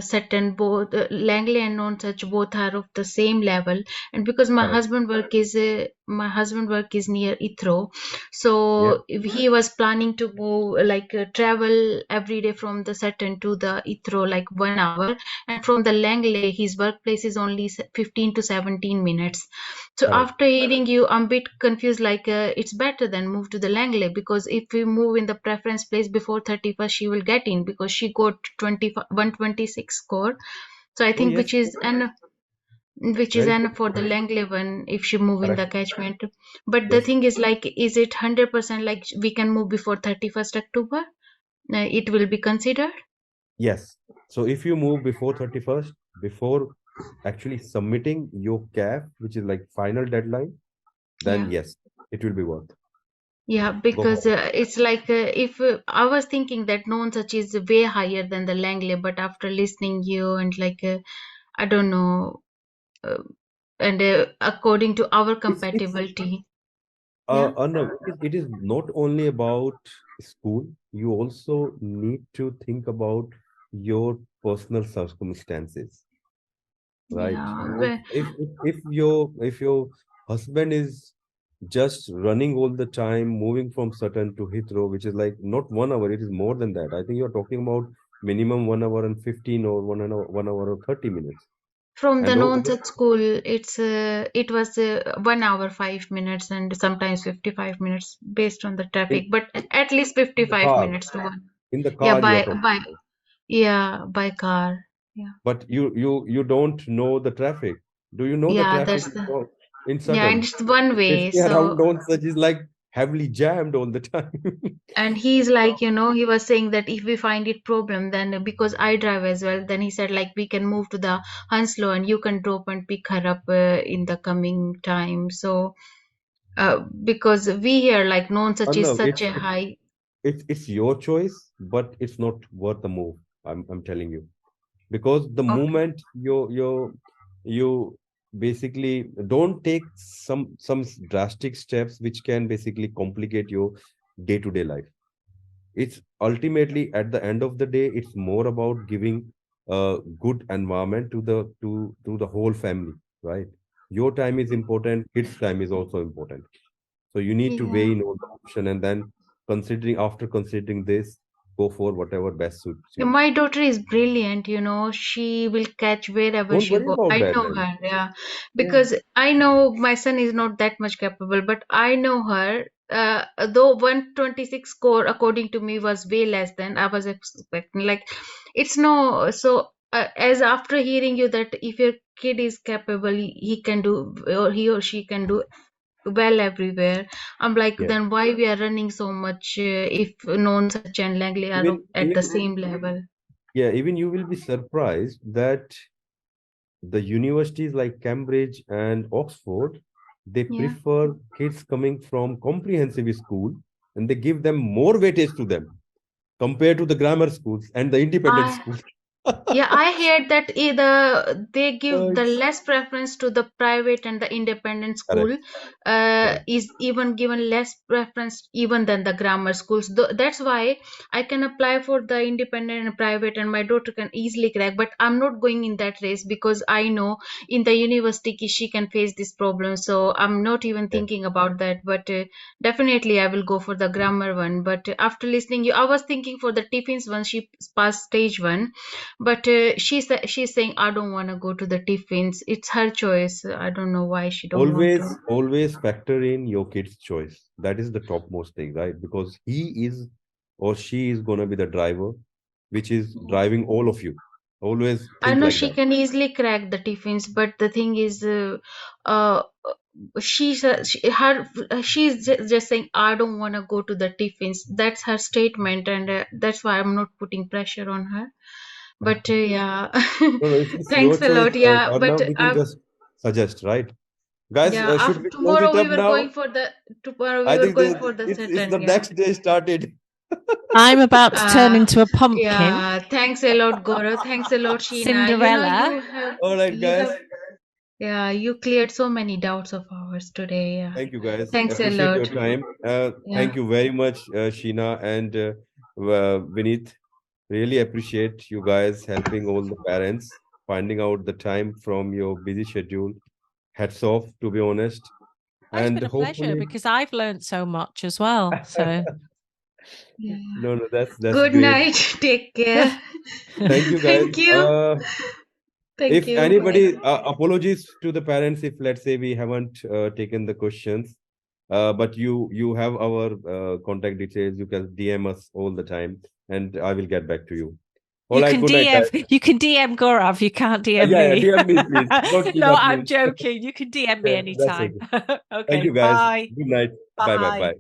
Sutton both Langley and Nonsuch both are of the same level, and because Correct. my husband work is near Heathrow, Yeah. so if he was planning to move like travel every day from the Sutton to the Heathrow like 1 hour, and from the Langley his workplace is only 15 to 17 minutes. So Correct. after hearing you, I'm a bit confused. Like it's better than move to the Langley, because if we move in the preference place before 31st, she will get in because she got 126 score. So I Oh think yes. which is Very enough for good. the Langley one if she move in the Correct. catchment. But the Yes. thing is, like, is it 100% like we can move before 31st October? It will be considered. Yes. So if you move before 31st, before actually submitting your CAF, which is like final deadline, then Yeah. yes, it will be worth. Yeah, Go because for it. it's like if I was thinking that known such is way higher than the Langley, but after listening you and like I don't know, and according to our It's compatibility, yeah, no, it is not only about school. You also need to think about your personal circumstances, right? yeah, Because if your husband is just running all the time, moving from Sutton to Heathrow, which is like not 1 hour, it is more than that. I think you're talking about minimum 1 hour and 15 or 1 hour or 30 minutes. from the And known such school, it was 1 hour 5 minutes and sometimes 55 minutes based on the traffic, in, but at least in the 55 car, minutes to one. in the Yeah, car you are talking by about. yeah, by car. Yeah. But you don't know the traffic. Do you know the Yeah, traffic that's the in yeah, and Sutton? it's one way. Especially around So Don Such is like heavily jammed all the time. and he's like, he was saying that if we find it problem, then because I drive as well, then he said like we can move to the Hounslow and you can drop and pick her up in the coming time. So because we hear like known such is No, such a high. it's your choice, but it's not worth the move. I'm telling you, because the Okay. moment you basically don't take some drastic steps which can basically complicate your day-to-day life. It's ultimately at the end of the day, it's more about giving a good environment to the whole family, right? Your time is important, kids' time is also important. So you need to Yeah. weigh in all the option and then after considering this, go for whatever best suits Yeah, you. my daughter is brilliant, she will catch wherever Don't she worry go. about I that know then. her, yeah. Yeah, Because I know my son is not that much capable, but I know her. Though 126 score according to me was way less than I was expecting. Like, it's no so as after hearing you that if your kid is capable, he can do or he or she can do well everywhere. I'm like, yeah. then why we are running so much if known such and Langley are Even at the even same level? yeah, even you will be surprised that the universities like Cambridge and Oxford, they Yeah. prefer kids coming from comprehensive school and they give them more weightage to them compared to the grammar schools and the independent I schools. Yeah, I heard that either they give the It's less preference to the private and the independent school, correct, correct. is even given less preference even than the grammar schools. That's why I can apply for the independent and private, and my daughter can easily crack. But I'm not going in that race because I know in the university she can face this problem. So I'm not even Yeah. thinking about that. But definitely I will go for the grammar one. But after listening you, I was thinking for the tiffins one. She passed stage one, but she's saying I don't want to go to the tiffins. It's her choice. I don't know why she don't want to. Always factor in your kid's choice. That is the topmost thing, right? Because he is or she is gonna be the driver, which is driving all of you. Always I think know like she that. can easily crack the tiffins, but the thing is, uh, she's just saying I don't want to go to the tiffins. That's her statement, and that's why I'm not putting pressure on her. But yeah, No, no, it's your thanks a choice. lot. Yeah, but Arnav, we can just suggest, right? Guys, yeah, should after we close tomorrow it we up were now? going for the tomorrow we I were think going that for the it's the certain. Yeah. next day started. I'm about to turn into a pumpkin. Yeah, thanks a lot, Gaurav. Thanks a lot, Sheena. Cinderella. All right, You guys. have, yeah, you cleared so many doubts of ours today. Yeah, Thank you, guys. thanks a Appreciate your lot. time. Yeah, Thank you very much, Sheena and Vineet. Really appreciate you guys helping all the parents, finding out the time from your busy schedule. Hats off, to be honest. Oh, it's And been a pleasure hopefully, because I've learned so much as well. So yeah. no, that's Good great. night. Take care. Thank you, guys. Thank you. Thank If you. Bye. anybody, apologies to the parents if let's say we haven't taken the questions, but you have our contact details. You can DM us all the time, and I will get back to you. All You right, can good night, guys. you can DM Gaurav. You can't DM Yeah, me. DM me, please. Don't do No, that, I'm please. joking. You can DM me Yeah, that's anytime. okay. Okay, Thank you, guys. bye. Good night. Bye, bye, Bye. bye.